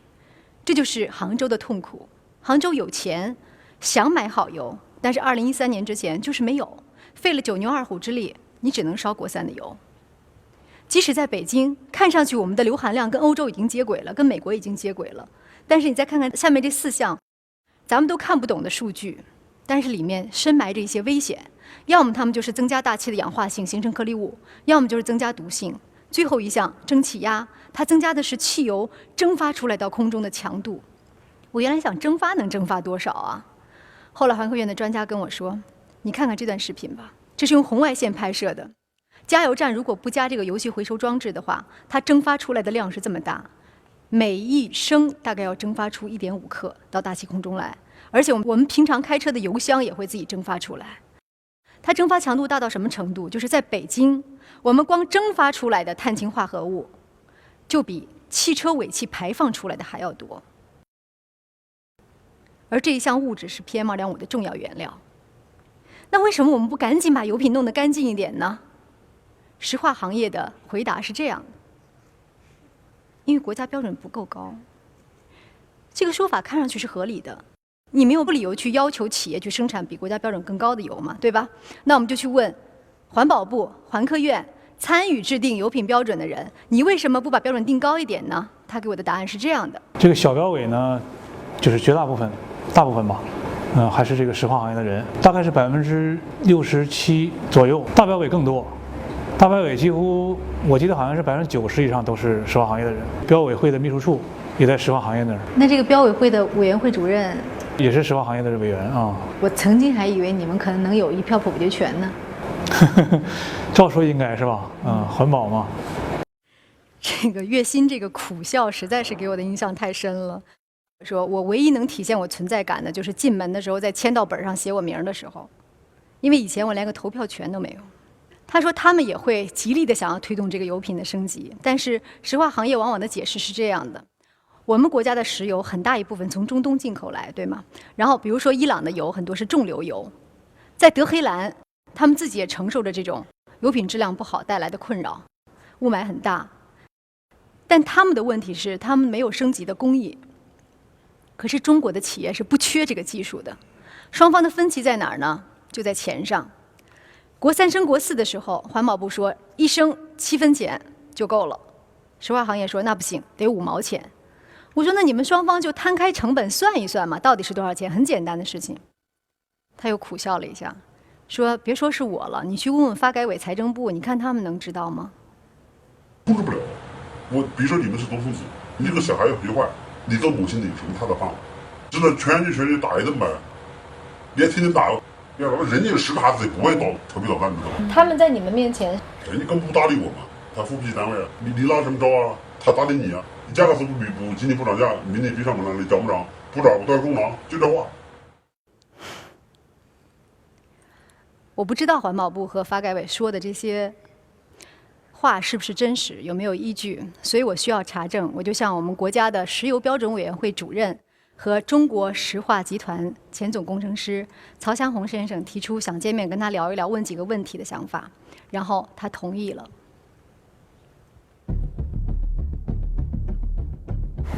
这就是杭州的痛苦。杭州有钱，想买好油，但是2013年之前就是没有，费了9牛2虎之力，你只能烧国3的油。即使在北京，看上去我们的硫含量跟欧洲已经接轨了，跟美国已经接轨了，但是你再看看下面这4项，咱们都看不懂的数据，但是里面深埋着一些危险，要么它们就是增加大气的氧化性，形成颗粒物，要么就是增加毒性。最后一项蒸汽压，它增加的是汽油蒸发出来到空中的强度。我原来想蒸发能蒸发多少啊？后来环科院的专家跟我说，你看看这段视频吧，这是用红外线拍摄的。加油站如果不加这个油气回收装置的话，它蒸发出来的量是这么大，每1升大概要蒸发出1.5克到大气空中来。而且我们平常开车的油箱也会自己蒸发出来。它蒸发强度大到什么程度？就是在北京，我们光蒸发出来的碳氢化合物，就比汽车尾气排放出来的还要多。而这一项物质是 PM2.5的重要原料。那为什么我们不赶紧把油品弄得干净一点呢？石化行业的回答是这样的：因为国家标准不够高。这个说法看上去是合理的，你没有理由去要求企业去生产比国家标准更高的油嘛，对吧？那我们就去问环保部、环科院参与制定油品标准的人，你为什么不把标准定高一点呢？他给我的答案是这样的：这个小标委呢，就是绝大部分、大部分吧，还是这个石化行业的人，大概是67%左右，大标委更多。大标委几乎，我记得好像是90%以上都是石化行业的人。标委会的秘书处也在石化行业那儿。那这个标委会的委员会主任也是石化行业的委员啊。我曾经还以为你们可能能有一票否决权呢。照说应该是吧？环保嘛。这个月薪这个苦笑实在是给我的印象太深了。说我唯一能体现我存在感的，就是进门的时候在签到本上写我名的时候，因为以前我连个投票权都没有。他说他们也会极力的想要推动这个油品的升级，但是石化行业往往的解释是这样的：我们国家的石油很大一部分从中东进口来，对吗？然后比如说伊朗的油很多是重流油，在德黑兰，他们自己也承受着这种油品质量不好带来的困扰，雾霾很大。但他们的问题是，他们没有升级的工艺。可是中国的企业是不缺这个技术的，双方的分歧在哪儿呢？就在钱上。国3升国4的时候，环保部说1升7分钱就够了，石化行业说那不行，得5毛钱。我说那你们双方就摊开成本算一算嘛，到底是多少钱？很简单的事情。他又苦笑了一下，说别说是我了，你去问问发改委、财政部，你看他们能知道吗？控制不了。我比如说你们是读书子，你这个小孩要学坏，你做母亲的有什么他的办法？只能拳击打一顿呗，别天天打。要不然人家实打实不会调皮捣蛋，你知道吗？他们在你们面前，人家更不搭理我嘛。他扶不起单位啊，你拿什么招啊？他搭理你啊？你价格是不是今天不涨价，明天必上不涨，你涨不涨？不涨我都要公囊，就这话。我不知道环保部和发改委说的这些话是不是真实，有没有依据，所以我需要查证。我就向我们国家的石油标准委员会主任和中国石化集团前总工程师曹祥红先生提出想见面跟他聊一聊，问几个问题的想法，然后他同意了。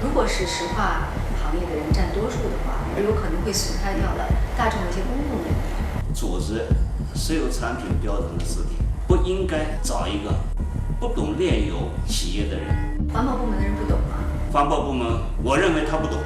如果是石化行业的人占多数的话，而有可能会损害掉了大众的一些公共利益。组织石油产品标准的制定，不应该找一个不懂炼油企业的人。环保部门的人不懂吗？环保部门，我认为他不懂。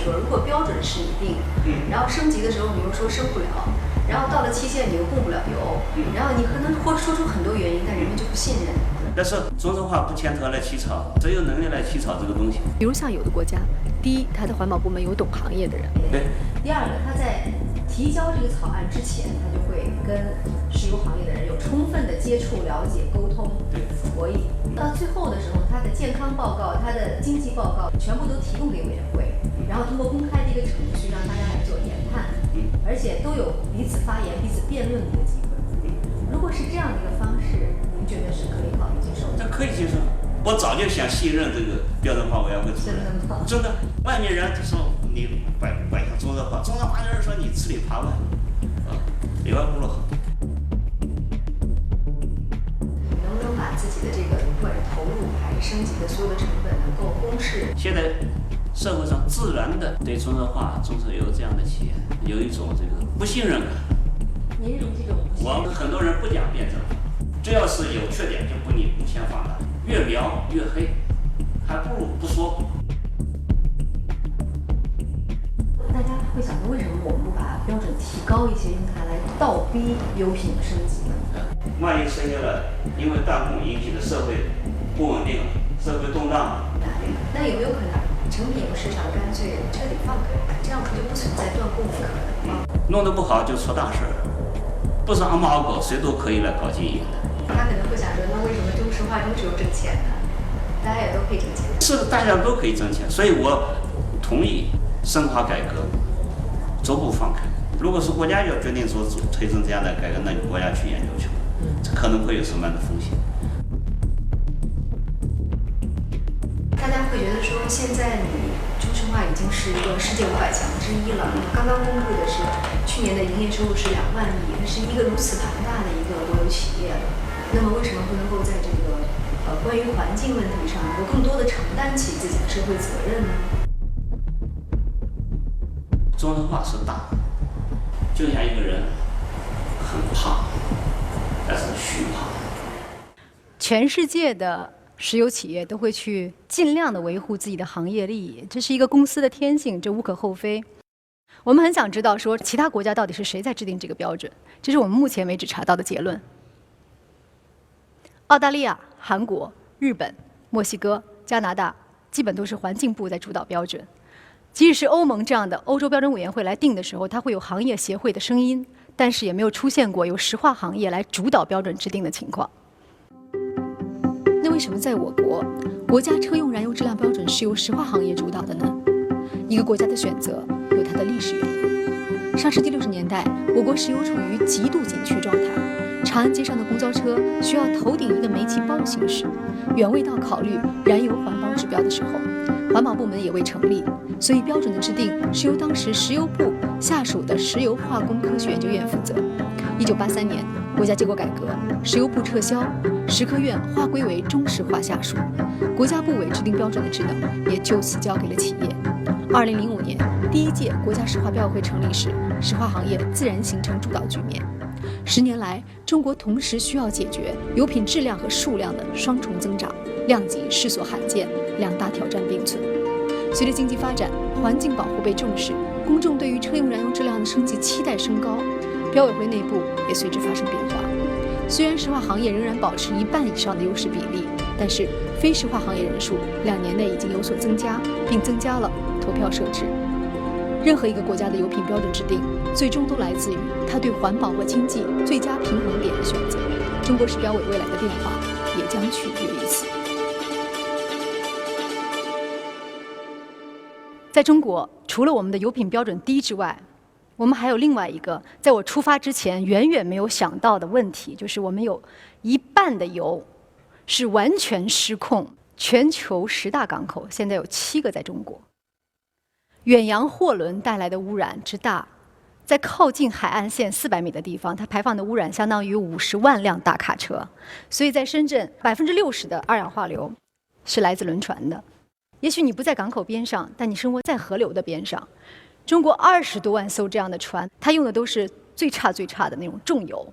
说如果标准是你定，然后升级的时候你又说升不了，然后到了期限你又供不了油，然后你可能会说出很多原因，但人们就不信任。但是中石化不牵头来起草，谁有能力来起草这个东西？比如像有的国家，第一，它的环保部门有懂行业的人；第二个，他在提交这个草案之前，他就会跟石油行业的人有充分的接触、了解、沟通、博弈。到最后的时候，他的健康报告、他的经济报告全部都提供给委员会，然后通过公开的一个程序让大家来做研判，而且都有彼此发言、彼此辩论的一个机会。如果是这样的一个方式，您觉得是可以考虑接受的？这可以接受。我早就想卸任这个标准化委员会主任。真的，外面人就说你摆下中石化，中石化人说你吃里扒外，里外不落好。能不能把自己的这个不管是投入还是升级的所有的成本能够公示？现在社会上自然的对中石化、中石油这样的企业有一种这个不信任感。您认为这种不信任？我们很多人不讲辩证，只要是有缺点就不先放大，越描越黑，还不如不说。大家会想说，为什么我们不把标准提高一些，用它来倒逼油品升级呢？万一升级了，因为弹孔引起的社会不稳定、社会动荡，那有没有可能成品油市场干脆彻底放开，这样我们就不存在断供？不可能。弄得不好就出大事儿，不是俺们好搞，谁都可以来搞经营的。他可能会想说，那为什么中石化中只有挣钱呢？大家也都可以挣钱。是，大家都可以挣钱，所以我同意深化改革，逐步放开。如果是国家要决定说推动这样的改革，那你国家去研究去吧，这可能会有什么样的风险？大家会觉得说，现在你中石化已经是一个世界500强之一了。刚刚公布的是去年的营业收入是2万亿，它是一个如此庞大的一个国有企业了。那么为什么不能够在这个关于环境问题上，能够更多的承担起自己的社会责任呢？中石化是大，就像一个人很胖，但是虚胖。全世界的石油企业都会去尽量的维护自己的行业利益，这是一个公司的天性，这无可厚非。我们很想知道说，其他国家到底是谁在制定这个标准？这是我们目前为止查到的结论。澳大利亚、韩国、日本、墨西哥、加拿大，基本都是环境部在主导标准。即使是欧盟这样的欧洲标准委员会来定的时候，它会有行业协会的声音，但是也没有出现过由石化行业来主导标准制定的情况。那为什么在我国，国家车用燃油质量标准是由石化行业主导的呢？一个国家的选择有它的历史原因。上世纪60年代，我国石油处于极度紧缺状态，长安街上的公交车需要头顶一个煤气包行驶，远未到考虑燃油环保指标的时候，环保部门也未成立，所以标准的制定是由当时石油部下属的石油化工科学研究院负责。1983年，国家机构改革，石油部撤销，石科院划归为中石化下属，国家部委制定标准的职能也就此交给了企业。2005年，第一届国家石化标委会成立时，石化行业自然形成主导局面。10年来，中国同时需要解决油品质量和数量的双重增长，量级世所罕见，两大挑战并存。随着经济发展，环境保护被重视，公众对于车用燃油质量的升级期待升高，标委会内部也随之发生变化。虽然石化行业仍然保持1半以上的优势比例，但是非石化行业人数2年内已经有所增加，并增加了投票设置。任何一个国家的油品标准制定，最终都来自于它对环保和经济最佳平衡点的选择。中国石标委未来的变化也将取决于此。在中国，除了我们的油品标准低之外，我们还有另外一个在我出发之前远远没有想到的问题，就是我们有1半的油是完全失控。全球10大港口现在有7个在中国。远洋货轮带来的污染之大，在靠近海岸线400米的地方，它排放的污染相当于50万辆大卡车。所以在深圳，60%的二氧化硫是来自轮船的。也许你不在港口边上，但你生活在河流的边上。中国20多万艘这样的船，它用的都是最差的那种重油，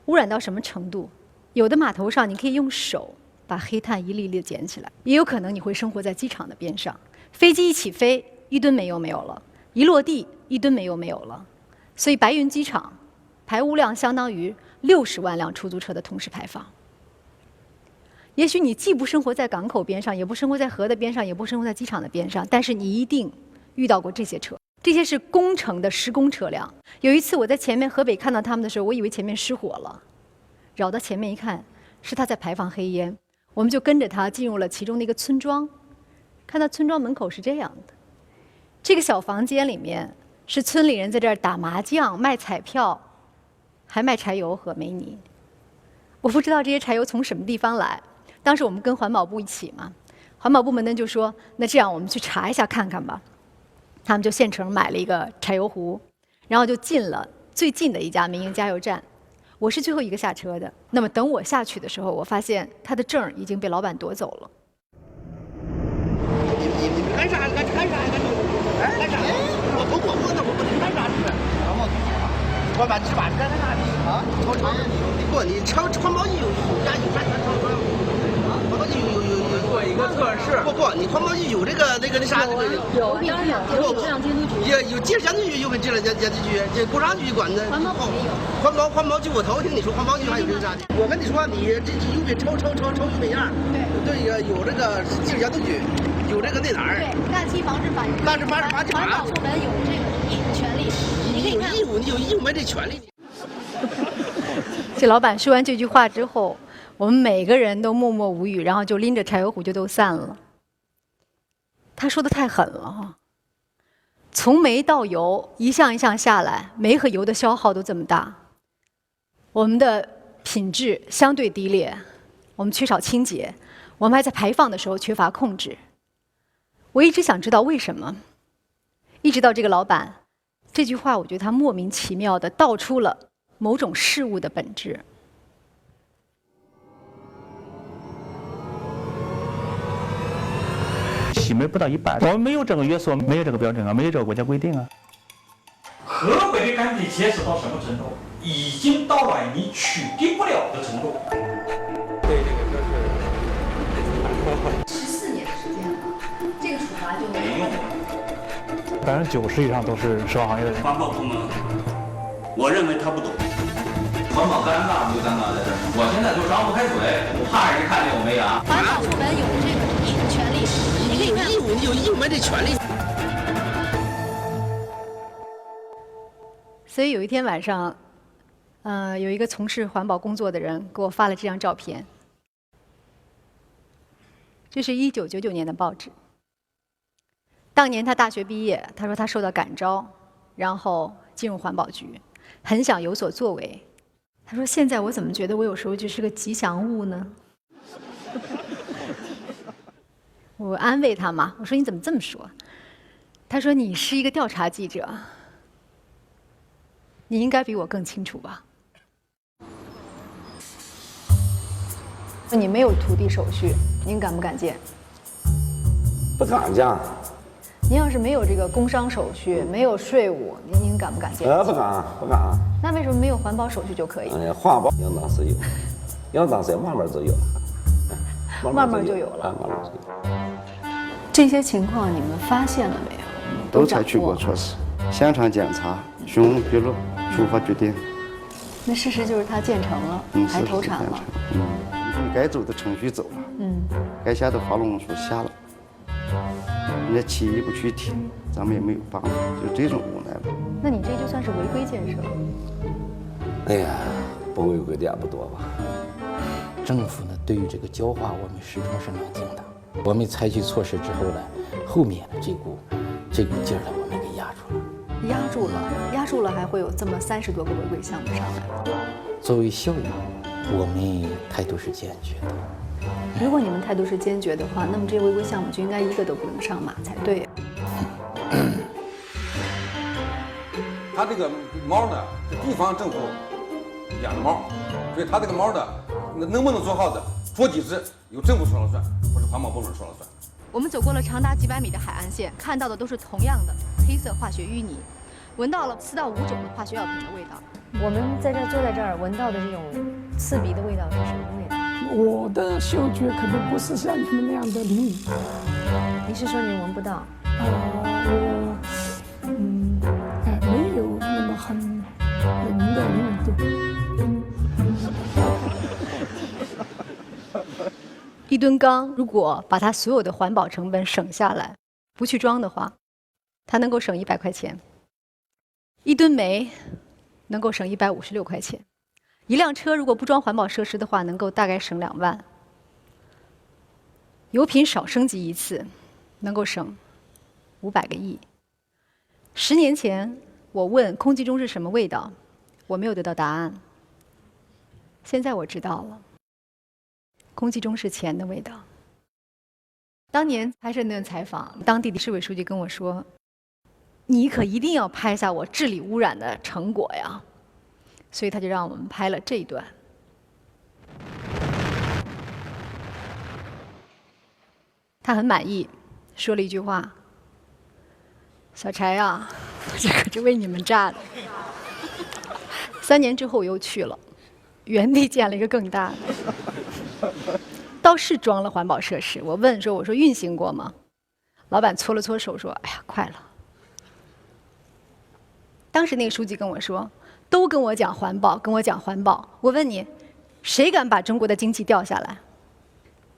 污染到什么程度？有的码头上你可以用手把黑炭一粒粒捡起来，也有可能你会生活在机场的边上，飞机一起飞，1吨煤油没有了，一落地1吨煤油没有了。所以白云机场排污量相当于60万辆出租车的同时排放。也许你既不生活在港口边上，也不生活在河的边上，也不生活在机场的边上，但是你一定遇到过这些车。这些是工程的施工车辆。有一次我在前面河北看到他们的时候，我以为前面失火了，绕到前面一看，是他在排放黑烟。我们就跟着他进入了其中的一个村庄，看到村庄门口是这样的，这个小房间里面是村里人在这儿打麻将、卖彩票，还卖柴油和煤泥。我不知道这些柴油从什么地方来。当时我们跟环保部一起嘛，环保部门呢就说，那这样我们去查一下看看吧。他们就现成买了一个柴油壶，然后就进了最近的一家民营加油站。我是最后一个下车的。那么等我下去的时候，我发现他的证已经被老板夺走了。你干啥？干啥？干啥？我不干啥去？我把纸把干啥去啊？不，你环保局有啥环保局有做一个测试。不，你环保局有这个那啥有质量监督局。有质量监督局，有质量监督局，这工商局管的。环保局没有。环保局我头听你说环保局还有这啥？我跟你说，你这油品抽油品样。对，有这个质量监督局，有这个那哪儿？对，氮气防治法。氮气防治法。环保部门有这个权利。务，你有义务没这权利。这老板说完这句话之后，我们每个人都默默无语，然后就拎着柴油壶就都散了。他说的太狠了哈，从煤到油一项一项下来，煤和油的消耗都这么大，我们的品质相对低劣，我们缺少清洁，我们还在排放的时候缺乏控制。我一直想知道为什么，一直到这个老板这句话，我觉得他莫名其妙地道出了某种事物的本质。洗煤不到1半，我们没有这个约束，没有这个标准啊，没有这个国家规定啊。河北的干地结实到什么程度？已经到了你取缔不了的程度。对这个车是14年的时间了，这个处罚就没用。90%以上都是涉黄行业的人。环保部门，我认为他不懂。环保尴尬不就尴尬在这儿？我现在就张不开嘴，我怕人看见我没牙。环保部门有这个权利，你有义务，你有义务没这权利。所以有一天晚上，有一个从事环保工作的人给我发了这张照片，这是1999年的报纸。当年他大学毕业，他说他受到感召，然后进入环保局，很想有所作为。他说现在我怎么觉得我有时候就是个吉祥物呢？我安慰他嘛，我说你怎么这么说？他说你是一个调查记者，你应该比我更清楚吧？你没有土地手续，您敢不敢建？不敢建。您要是没有这个工商手续，没有税务，您敢不敢建？不敢，不敢。那为什么没有环保手续就可以？环保应当是有，应当是慢慢就有了，慢慢就有了，慢慢就有。这些情况你们发现了没有？都采取过措施，现场检查、询问笔录、书法决定。那事实就是它建成了，还投产了。该走的程序走了，该下的法论书下了。人家企业不去听，咱们也没有办法，就这种无奈吧。那你这就算是违规建设？哎呀，不违规的也不多吧。政府呢，对于这个教化，我们始终是能听的。我们采取措施之后呢，后面这股劲儿呢，我们给压住了。压住了，还会有这么30多个违规项目上来吗？作为校友，我们态度是坚决的。如果你们态度是坚决的话，那么这些违规项目就应该一个都不能上马才对。他这个猫呢，是地方政府养的猫，所以他这个猫的能不能做好的，说几只由政府说了算，不是环保部门说了算。我们走过了长达几百米的海岸线，看到的都是同样的黑色化学淤泥，闻到了4到5种的化学药品的味道。我们在这坐在这儿闻到的这种刺鼻的味道是什么味道？我的嗅觉可能不是像你们那样的灵敏。你是说你闻不到？没有那么很明的灵敏度。一吨钢如果把它所有的环保成本省下来，不去装的话，它能够省100块钱。一吨煤能够省156块钱。一辆车如果不装环保设施的话，能够大概省2万。油品少升级一次，能够省500个亿。10年前我问空气中是什么味道，我没有得到答案。现在我知道了，空气中是钱的味道。当年拍摄那段采访，当地的市委书记跟我说：“你可一定要拍下我治理污染的成果呀。”所以他就让我们拍了这一段。他很满意，说了一句话：“小柴啊，这可是为你们炸的。”3年之后我又去了，原地建了一个更大的。倒是装了环保设施，我问说：“我说运行过吗？”老板搓了搓手说：“哎呀，快了。”当时那个书记跟我说：“都跟我讲环保，跟我讲环保。我问你，谁敢把中国的经济掉下来？”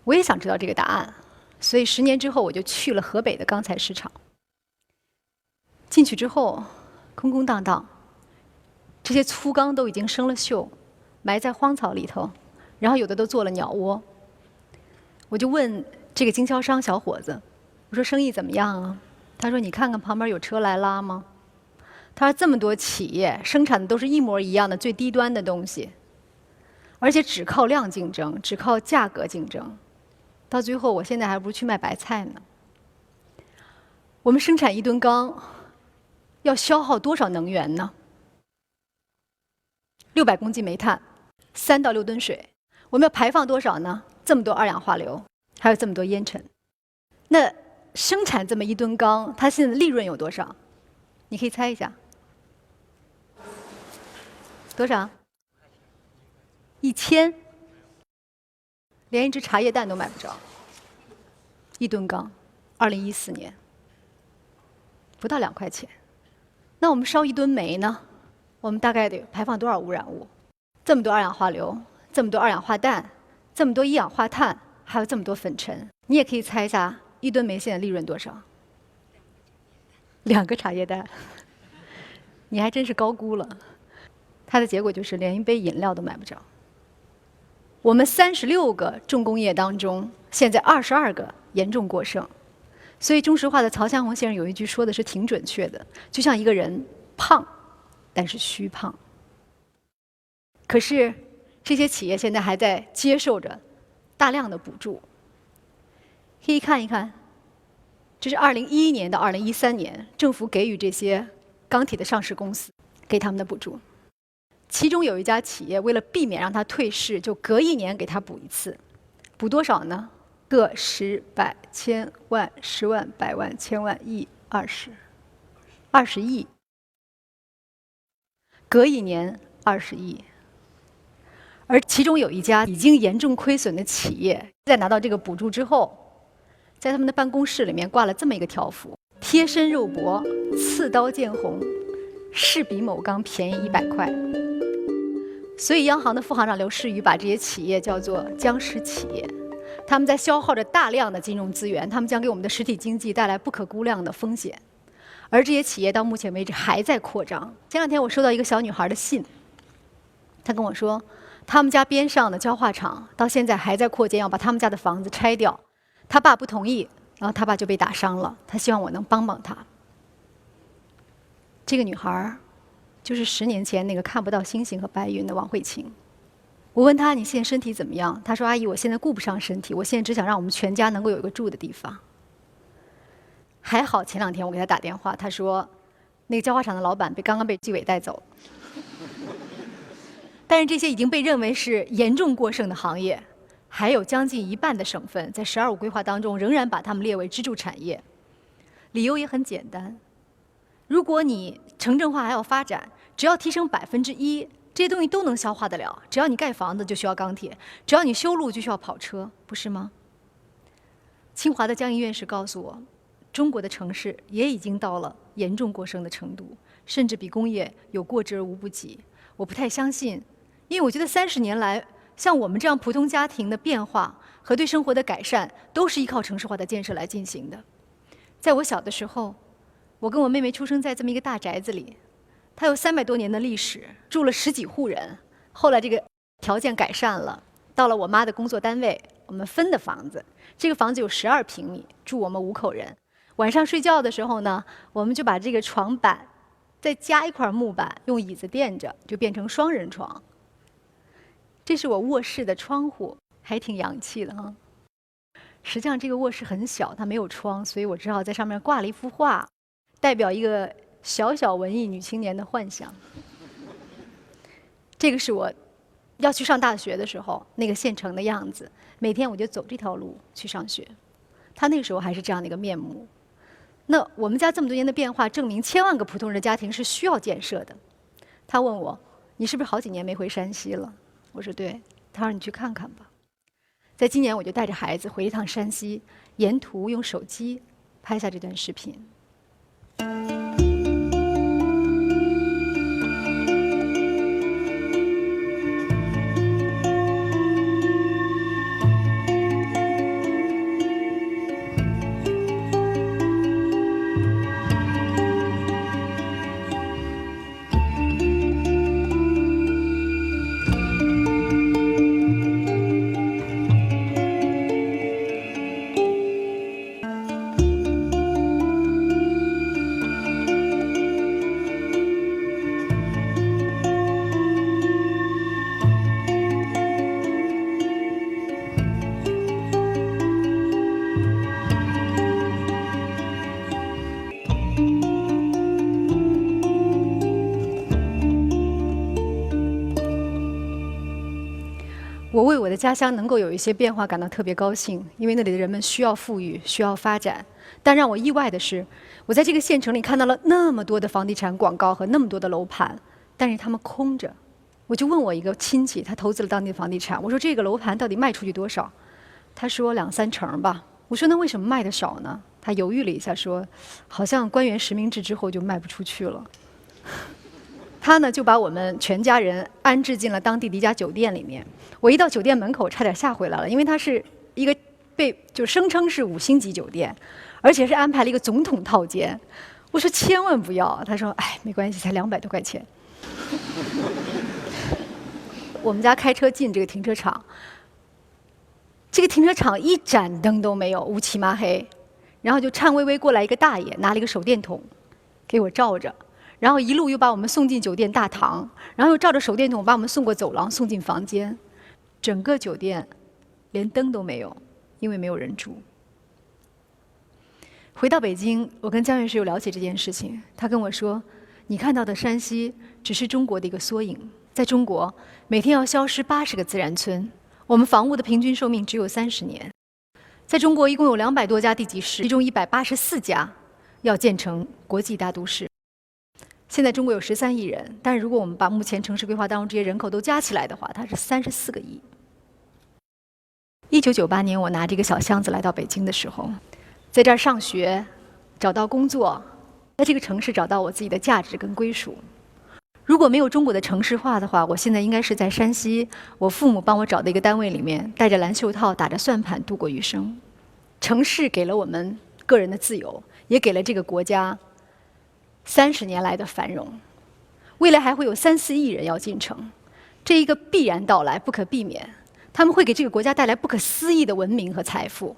我也想知道这个答案，所以10年之后我就去了河北的钢材市场。进去之后，空空荡荡，这些粗缸都已经生了锈，埋在荒草里头，然后有的都做了鸟窝。我就问这个经销商小伙子，我说生意怎么样啊？他说你看看旁边有车来拉吗？他说这么多企业生产的都是一模一样的最低端的东西，而且只靠量竞争，只靠价格竞争，到最后我现在还不如去卖白菜呢。我们生产1吨钢要消耗多少能源呢？600公斤煤炭，3到6吨水，我们要排放多少呢？这么多二氧化硫，还有这么多烟尘。那生产这么1吨钢，它现在的利润有多少？你可以猜一下，多少？1000，连一只茶叶蛋都买不着。1吨钢，2014年，不到2块钱。那我们烧1吨煤呢？我们大概得排放多少污染物？这么多二氧化硫，这么多二氧化氮，这么多一氧化碳，还有这么多粉尘。你也可以猜一下，1吨煤现在利润多少？2个茶叶蛋。你还真是高估了。它的结果就是连一杯饮料都买不着。我们36个重工业当中，现在22个严重过剩。所以中石化的曹强红先生有一句说的是挺准确的，就像一个人胖，但是虚胖。可是这些企业现在还在接受着大量的补助。可以看一看，这是2011年到2013年政府给予这些钢铁的上市公司给他们的补助。其中有一家企业为了避免让它退市，就隔1年给它补一次，补多少呢？个10、百、千、万、10万、百万、千万、亿、20亿，隔1年20亿。而其中有一家已经严重亏损的企业，在拿到这个补助之后，在他们的办公室里面挂了这么一个条幅：贴身肉薄，刺刀见红，是比某钢便宜100块。所以央行的副行长刘士余把这些企业叫做僵尸企业，他们在消耗着大量的金融资源，他们将给我们的实体经济带来不可估量的风险。而这些企业到目前为止还在扩张。前2天我收到一个小女孩的信，她跟我说，他们家边上的焦化厂到现在还在扩建，要把他们家的房子拆掉。他爸不同意，然后他爸就被打伤了。他希望我能帮帮他。这个女孩就是10年前那个看不到星星和白云的王慧琴。我问她：“你现在身体怎么样？”她说：“阿姨，我现在顾不上身体，我现在只想让我们全家能够有一个住的地方。”还好前2天我给她打电话，她说那个焦化厂的老板刚刚被纪委带走。但是这些已经被认为是严重过剩的行业，还有将近1半的省份在“12五”规划当中仍然把它们列为支柱产业。理由也很简单，如果你城镇化还要发展，只要提升1%，这些东西都能消化得了。只要你盖房子就需要钢铁，只要你修路就需要跑车，不是吗？清华的江毅院士告诉我，中国的城市也已经到了严重过剩的程度，甚至比工业有过之而无不及。我不太相信，因为我觉得30年来，像我们这样普通家庭的变化和对生活的改善，都是依靠城市化的建设来进行的。在我小的时候，我跟我妹妹出生在这么一个大宅子里，它有300多年的历史，住了10几户人。后来这个条件改善了，到了我妈的工作单位，我们分的房子，这个房子有12平米，住我们5口人。晚上睡觉的时候呢，我们就把这个床板再加一块木板，用椅子垫着，就变成双人床。这是我卧室的窗户，还挺洋气的哈。实际上这个卧室很小，它没有窗，所以我只好在上面挂了一幅画，代表一个小小文艺女青年的幻想。这个是我要去上大学的时候那个县城的样子，每天我就走这条路去上学。他那个时候还是这样的一个面目。那我们家这么多年的变化，证明千万个普通人的家庭是需要建设的。他问我：“你是不是好几年没回山西了？”我说：“对。”他说：“你去看看吧。”在今年我就带着孩子回一趟山西，沿途用手机拍下这段视频。我为我的家乡能够有一些变化感到特别高兴，因为那里的人们需要富裕，需要发展。但让我意外的是，我在这个县城里看到了那么多的房地产广告和那么多的楼盘，但是他们空着。我就问我一个亲戚，他投资了当地的房地产，我说这个楼盘到底卖出去多少？他说2、3成吧。我说那为什么卖的少呢？他犹豫了一下说，好像官员实名制之后就卖不出去了。他呢就把我们全家人安置进了当地的一家酒店里面。我一到酒店门口差点吓回来了，因为它是一个就声称是5星级酒店，而且是安排了一个总统套间。我说千万不要，他说哎没关系，才200多块钱。我们家开车进这个停车场，这个停车场一盏灯都没有，乌漆麻黑，然后就颤巍巍过来一个大爷，拿了一个手电筒给我照着。然后一路又把我们送进酒店大堂，然后又照着手电筒把我们送过走廊，送进房间。整个酒店连灯都没有，因为没有人住。回到北京，我跟江院士又聊起这件事情，他跟我说：“你看到的山西只是中国的一个缩影，在中国每天要消失80个自然村，我们房屋的平均寿命只有30年。在中国一共有200多家地级市，其中184家要建成国际大都市。”现在中国有13亿人，但是如果我们把目前城市规划当中这些人口都加起来的话，它是34个亿。1998年，我拿着一个小箱子来到北京的时候，在这儿上学，找到工作，在这个城市找到我自己的价值跟归属。如果没有中国的城市化的话，我现在应该是在山西我父母帮我找的一个单位里面，戴着蓝袖套，打着算盘度过余生。城市给了我们个人的自由，也给了这个国家30年来的繁荣，未来还会有3、4亿人要进城，这一个必然到来，不可避免。他们会给这个国家带来不可思议的文明和财富。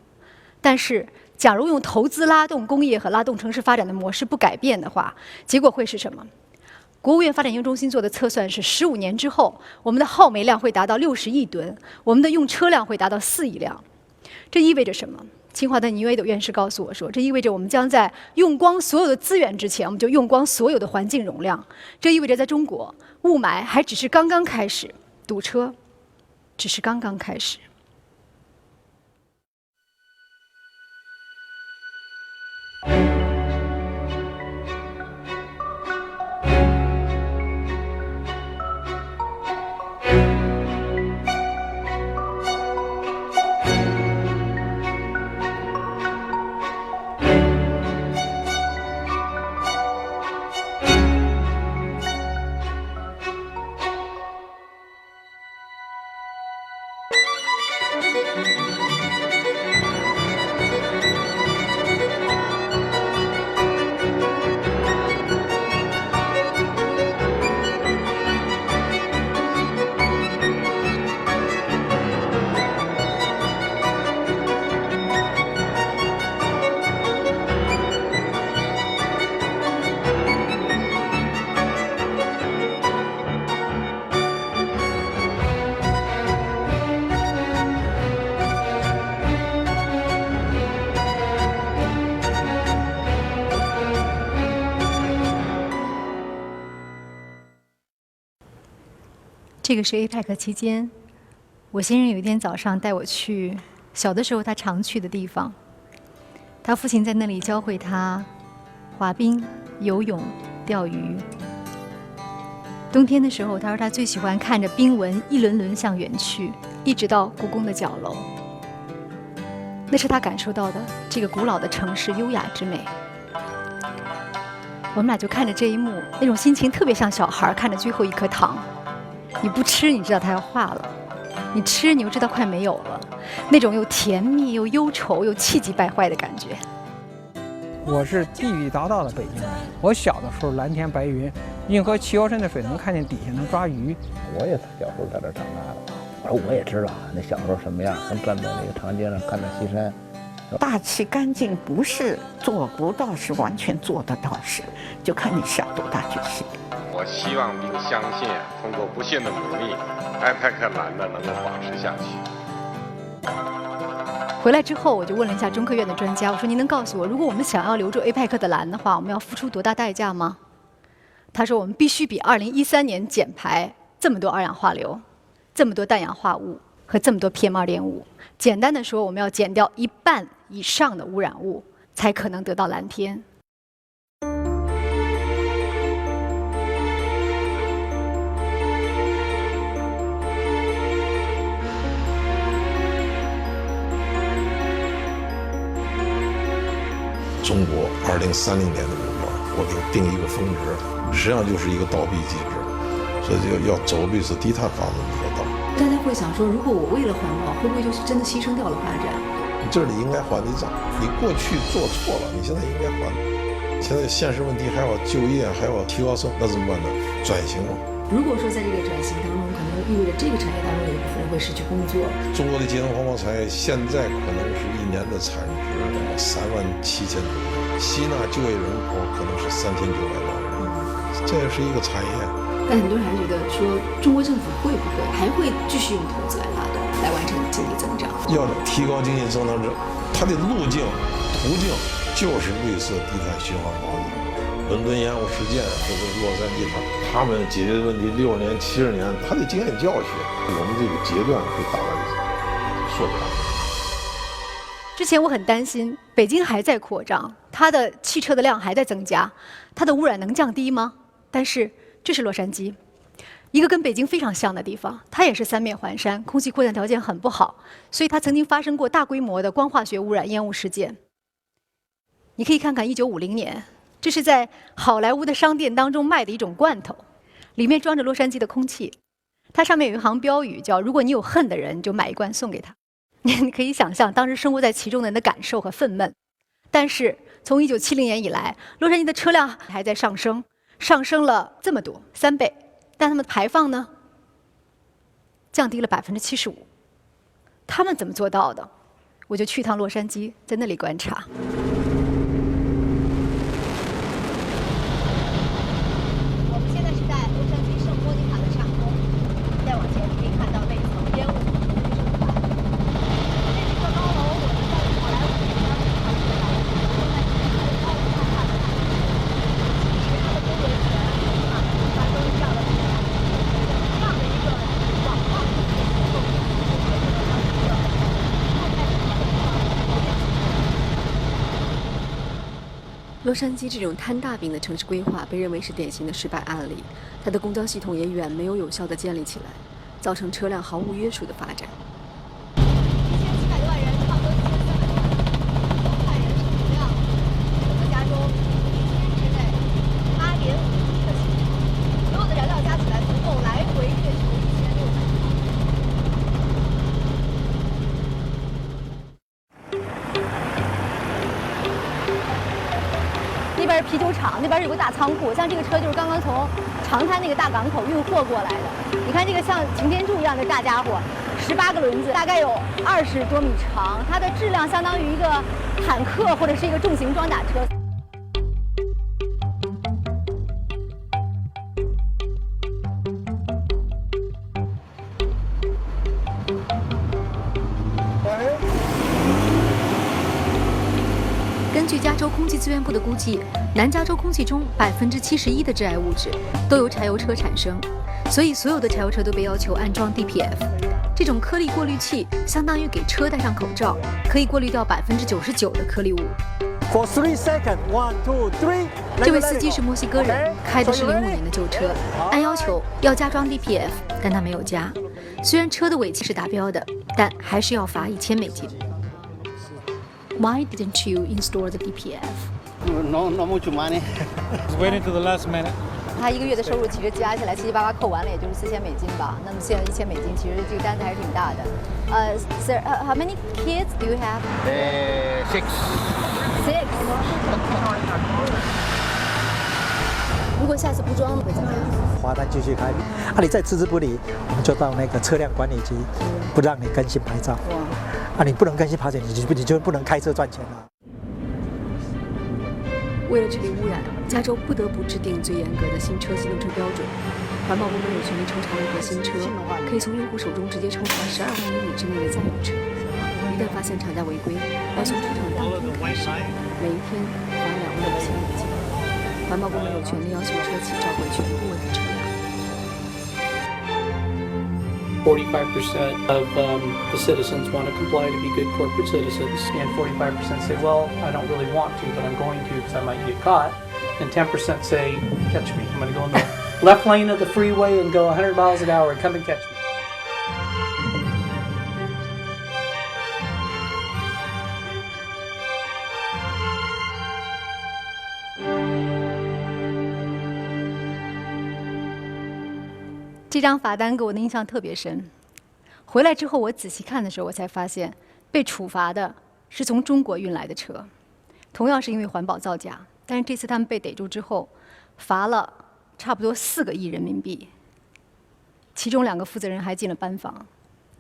但是，假如用投资拉动工业和拉动城市发展的模式不改变的话，结果会是什么？国务院发展研究中心做的测算是，15年之后，我们的耗煤量会达到60亿吨，我们的用车辆会达到4亿辆。这意味着什么？清华的倪维斗院士告诉我说，这意味着我们将在用光所有的资源之前，我们就用光所有的环境容量。这意味着在中国，雾霾还只是刚刚开始，堵车只是刚刚开始。这个是 APEC 期间，我先生有一天早上带我去小的时候他常去的地方。他父亲在那里教会他滑冰、游泳、钓鱼。冬天的时候，他说他最喜欢看着冰纹一轮轮向远去，一直到故宫的角楼。那是他感受到的这个古老的城市优雅之美。我们俩就看着这一幕，那种心情特别像小孩看着最后一颗糖。你不吃，你知道它要化了；你吃，你又知道快没有了。那种又甜蜜又忧愁又气急败坏的感觉。我是地地道道的北京人。我小的时候蓝天白云，运河齐腰深的水能看见底下能抓鱼。我也是小时候在这长大的，我说我也知道那小时候什么样，能站在那个长街上看着西山。大气干净不是做不到，是完全做得到事，就看你下多大决心。我希望并相信，通过不懈的努力，APEC蓝呢能够保持下去。回来之后，我就问了一下中科院的专家，我说：“您能告诉我，如果我们想要留住 APEC 的蓝的话，我们要付出多大代价吗？”他说：“我们必须比2013年减排这么多二氧化硫，这么多氮氧化物，和这么多 PM2.5。简单的说，我们要减掉1半以上的污染物，才可能得到蓝天。中国2030年的目标，我给定一个峰值，实际上就是一个倒闭机制，所以就要走绿色低碳发展这条道。大家会想说，如果我为了环保，会不会就是真的牺牲掉了发展？这里应该还的账，你过去做错了，你现在应该还。现在现实问题还要就业，还要提高生，那怎么办呢？转型嘛。如果说在这个转型当中，可能意味着这个产业当中有一部分人会失去工作。中国的节能环保产业现在可能是一年的产值37000多，吸纳就业人口可能是3900万人，这也是一个产业。但很多人还是觉得说，中国政府会不会还会继续用投资来拉动，来完成经济增长？要提高经济增长者，它的路径、途径就是绿色低碳循环发展。伦敦烟雾事件或者洛杉矶他们解决问题60年、70年，他的经验教训，我们这个阶段会大概缩短。之前我很担心，北京还在扩张，它的汽车的量还在增加，它的污染能降低吗？但是这是洛杉矶，一个跟北京非常像的地方，它也是三面环山，空气扩散条件很不好，所以它曾经发生过大规模的光化学污染烟雾事件。你可以看看1950年。这是在好莱坞的商店当中卖的一种罐头，里面装着洛杉矶的空气。它上面有一行标语叫"如果你有恨的人，你就买一罐送给他"。你可以想象当时生活在其中的人的感受和愤懑。但是从1970年以来，洛杉矶的车辆还在上升，上升了这么多，3倍，但他们的排放呢，降低了75%。他们怎么做到的？我就去一趟洛杉矶，在那里观察。洛杉矶这种摊大饼的城市规划被认为是典型的失败案例，它的公交系统也远没有有效地建立起来，造成车辆毫无约束的发展。1700多万人，差不多1400多万人乘车量，整个加州1天之内8.5亿的行程，所有的燃料加起来足够来回月球1600趟。那边是啤酒厂，那边有个大仓库，像这个车就是刚刚从长滩那个大港口运货过来的。你看这个像擎天柱一样的大家伙，18个轮子，大概有20多米长，它的质量相当于一个坦克或者是一个重型装甲车。根据加州空气资源部的估计，南加州空气中71%的致癌物质都由柴油车产生，所以所有的柴油车都被要求安装 DPF。这种颗粒过滤器相当于给车戴上口罩，可以过滤掉99%的颗粒物。For 3 seconds, 1, 2, 3. 这位司机是墨西哥人，开的是05年的旧车，按要求要加装 DPF， 但他没有加。虽然车的尾气是达标的，但还是要罚$1000。Why didn't you install the DPF? No much money. Waiting to the last minute. 他一个月的收入其实加起来七七八八扣完了，也就是$4000吧。那么现在$1000，其实这个单子还是挺大的。Sir, how many kids do you have? 6. 如果下次不装会怎么样？罚单继续开，你再置之不理，我们就到那个车辆管理局，不让你更新牌照。你不能更新牌照，你就不能开车赚钱了。为了治理污染，加州不得不制定最严格的新车机动车标准。环保部门有权利抽查任何新车，可以从用户手中直接抽查12万英里之内的载有车。一旦发现厂家违规，要从出厂当天开始，每一天罚$26000。环保部门有权利要求车企召回全部问题车辆。45% of the citizens want to comply to be good corporate citizens, and 45% say, well, I don't really want to, but I'm going to because I might get caught. And 10% say, catch me. I'm going to go in the left lane of the freeway and go 100 miles an hour and come and catch me. 这张罚单给我的印象特别深。回来之后，我仔细看的时候，我才发现被处罚的是从中国运来的车，同样是因为环保造假。但是这次他们被逮住之后，罚了差不多4个亿人民币，其中2个负责人还进了班房。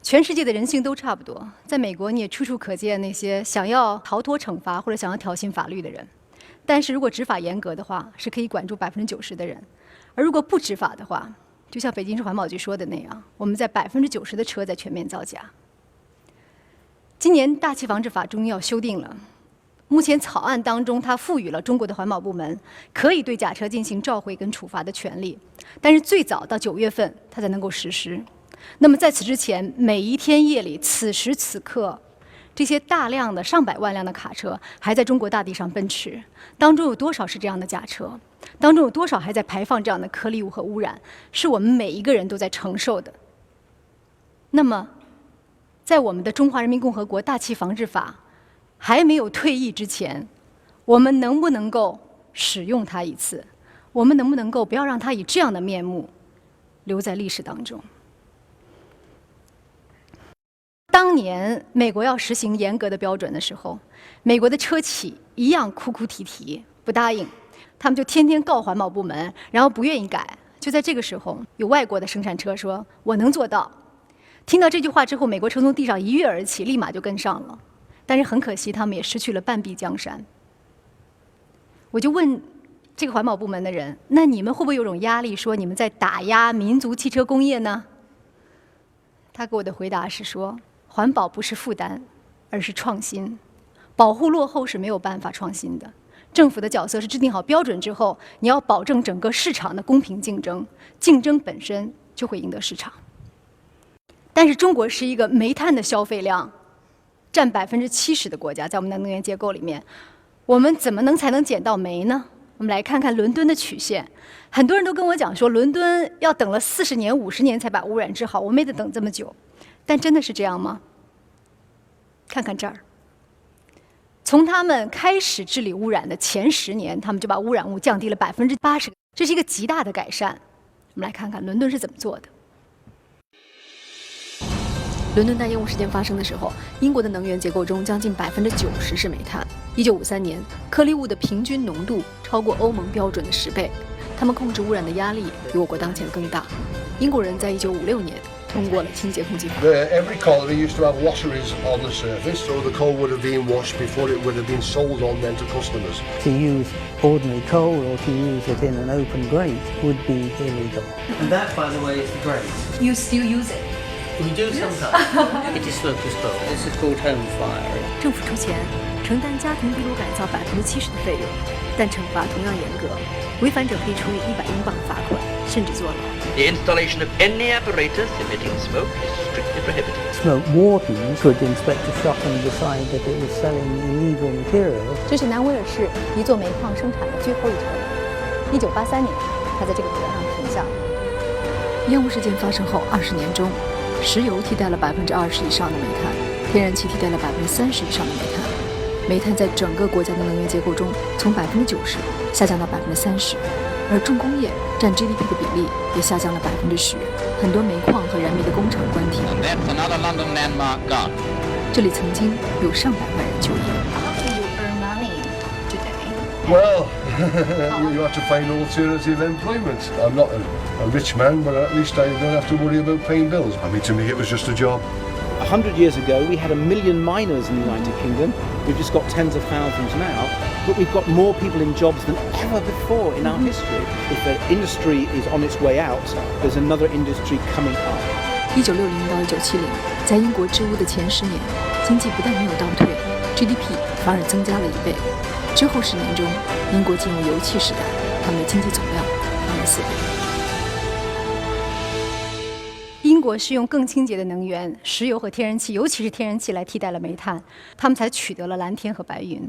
全世界的人性都差不多，在美国你也处处可见那些想要逃脱惩罚或者想要挑衅法律的人。但是如果执法严格的话，是可以管住90%的人；而如果不执法的话，就像北京市环保局说的那样，我们在90%的车在全面造假。今年大气防治法终于要修订了，目前草案当中，它赋予了中国的环保部门可以对假车进行召回跟处罚的权利，但是最早到9月份它才能够实施。那么在此之前，每一天夜里，此时此刻，这些大量的上百万辆的卡车还在中国大地上奔驰，当中有多少是这样的假车？当中有多少还在排放这样的颗粒物和污染，是我们每一个人都在承受的。那么，在我们的中华人民共和国大气防治法还没有退役之前，我们能不能够使用它一次？我们能不能够不要让它以这样的面目留在历史当中？当年美国要实行严格的标准的时候，美国的车企一样哭哭啼啼，不答应。他们就天天告环保部门，然后不愿意改。就在这个时候，有外国的生产车说：“我能做到。”听到这句话之后，美国车从地上一跃而起，立马就跟上了。但是很可惜，他们也失去了半壁江山。我就问这个环保部门的人：“那你们会不会有种压力，说你们在打压民族汽车工业呢？”他给我的回答是说：“环保不是负担，而是创新。保护落后是没有办法创新的。”政府的角色是制定好标准之后，你要保证整个市场的公平竞争，竞争本身就会赢得市场。但是中国是一个煤炭的消费量占70%的国家，在我们的能源结构里面，我们怎么才能捡到煤呢？我们来看看伦敦的曲线。很多人都跟我讲说，伦敦要等了40年、50年才把污染治好，我们也得等这么久。但真的是这样吗？看看这儿。从他们开始治理污染的前10年，他们就把污染物降低了80%，这是一个极大的改善。我们来看看伦敦是怎么做的。伦敦大烟雾事件发生的时候，英国的能源结构中将近90%是煤炭。1953年，颗粒物的平均浓度超过欧盟标准的10倍，他们控制污染的压力比我国当前更大。英国人在1956年通过了清洁空气法。Every colliery used to have washeries on the surface, so the coal would have been washed before it would have been sold on then to customers. To use ordinary coal or to use it in an open grate would be illegal. And that, by the way, is the grate. You still use it? We do sometimes. It is smoke to smoke. This is called home fire. 政府出钱承担家庭壁炉改造70%的费用，但惩罚同样严格，违反者可以处以100英镑罚款，甚至坐牢。The installation of any apparatus emitting smoke is strictly prohibited. Smoke wardens could inspect a shop and decide that it was selling illegal material. 这是南威尔士一座煤矿生产的最后一条路。1983年，它在这个河上停下了。烟雾事件发生后20年中，石油替代了20%以上的煤炭，天然气替代了30%以上的煤炭。煤炭在整个国家的能源结构中从90%下降到30%，而重工业占 GDP 的比例也下降了10%。很多煤矿和燃煤的工厂关停。这里曾经有上百万人就业。Well, you have to find alternative employment. I'm not a rich man, but at least I don't have to worry about paying bills. I mean, to me, it was just a job. 100 years ago, we had 1 million miners in the United Kingdom. We've just got tens of thousands now, but we've got more people in jobs than ever before in our history. If an industry is on its way out, there's another industry coming up. 1960到1970，在英国治污的前10年，经济不但没有倒退 ，GDP 反而增加了1倍。之后10年中，英国进入油气时代，他们的经济总量翻了4倍。英英国是用更清洁的能源，石油和天然气，尤其是天然气来替代了煤炭，他们才取得了蓝天和白云。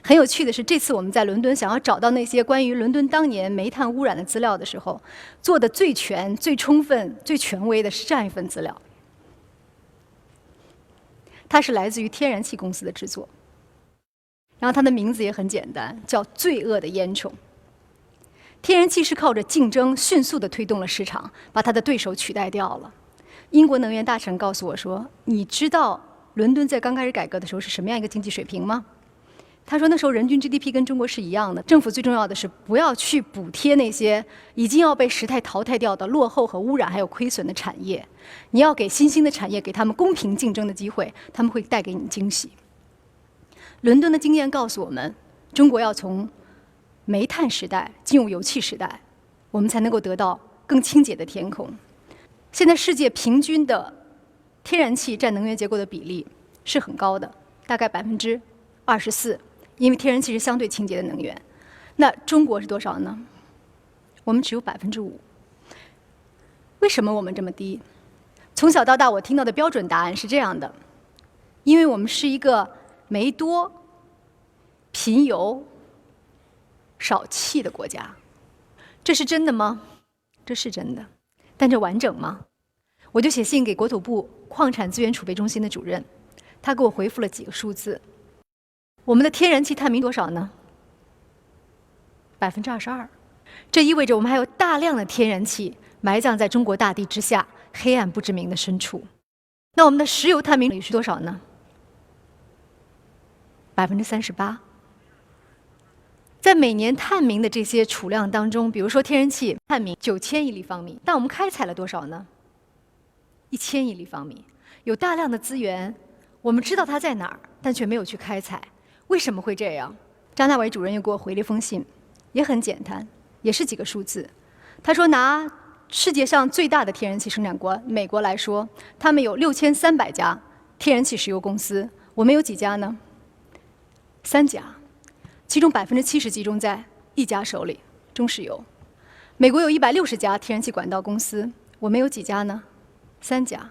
很有趣的是，这次我们在伦敦想要找到那些关于伦敦当年煤炭污染的资料的时候，做的最全、最充分、最权威的是这样一份资料。它是来自于天然气公司的制作，然后它的名字也很简单，叫“罪恶的烟囱”。天然气是靠着竞争迅速地推动了市场，把它的对手取代掉了。英国能源大臣告诉我说：“你知道伦敦在刚开始改革的时候是什么样一个经济水平吗？”他说那时候人均 GDP 跟中国是一样的，政府最重要的是不要去补贴那些已经要被时代淘汰掉的落后和污染还有亏损的产业，你要给新兴的产业给他们公平竞争的机会，他们会带给你惊喜。伦敦的经验告诉我们，中国要从煤炭时代进入油气时代，我们才能够得到更清洁的天空。现在世界平均的天然气占能源结构的比例是很高的，大概24%。因为天然气是相对清洁的能源，那中国是多少呢？我们只有5%。为什么我们这么低？从小到大，我听到的标准答案是这样的：因为我们是一个煤多、贫油、少气的国家。这是真的吗？这是真的，但这完整吗？我就写信给国土部矿产资源储备中心的主任，他给我回复了几个数字。我们的天然气探明多少呢？22%。这意味着我们还有大量的天然气埋葬在中国大地之下黑暗不知名的深处。那我们的石油探明率是多少呢？38%。在每年探明的这些储量当中，比如说天然气探明9000亿立方米，但我们开采了多少呢？1000亿立方米。有大量的资源，我们知道它在哪儿，但却没有去开采。为什么会这样？张大伟主任又给我回了一封信，也很简单，也是几个数字。他说，拿世界上最大的天然气生产国美国来说，他们有6300家天然气石油公司，我们有几家呢？3家，其中70%集中在一家手里，中石油。美国有160家天然气管道公司，我们有几家呢？3家，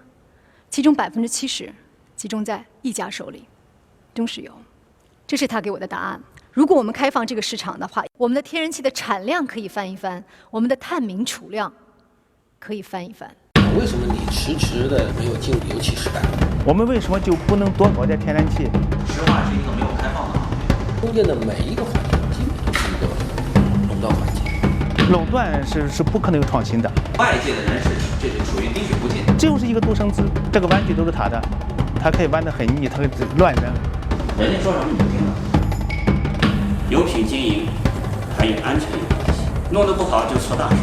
其中70%集中在一家手里，中石油。这是他给我的答案。如果我们开放这个市场的话，我们的天然气的产量可以翻一番，我们的探明储量可以翻一番。为什么你迟迟的没有进入油气时代？我们为什么就不能多搞点天然气？石化是一个没有开放的行业，中间的每一个环节基本都是一个垄断环节。垄断是不可能有创新的。外界的人士这是属于滴水不进。这就是一个独生子，这个玩具都是他的，他可以玩得很腻，他可以乱扔。人家说什么你就听了。油品经营还与安全有关系，弄得不好就出大事。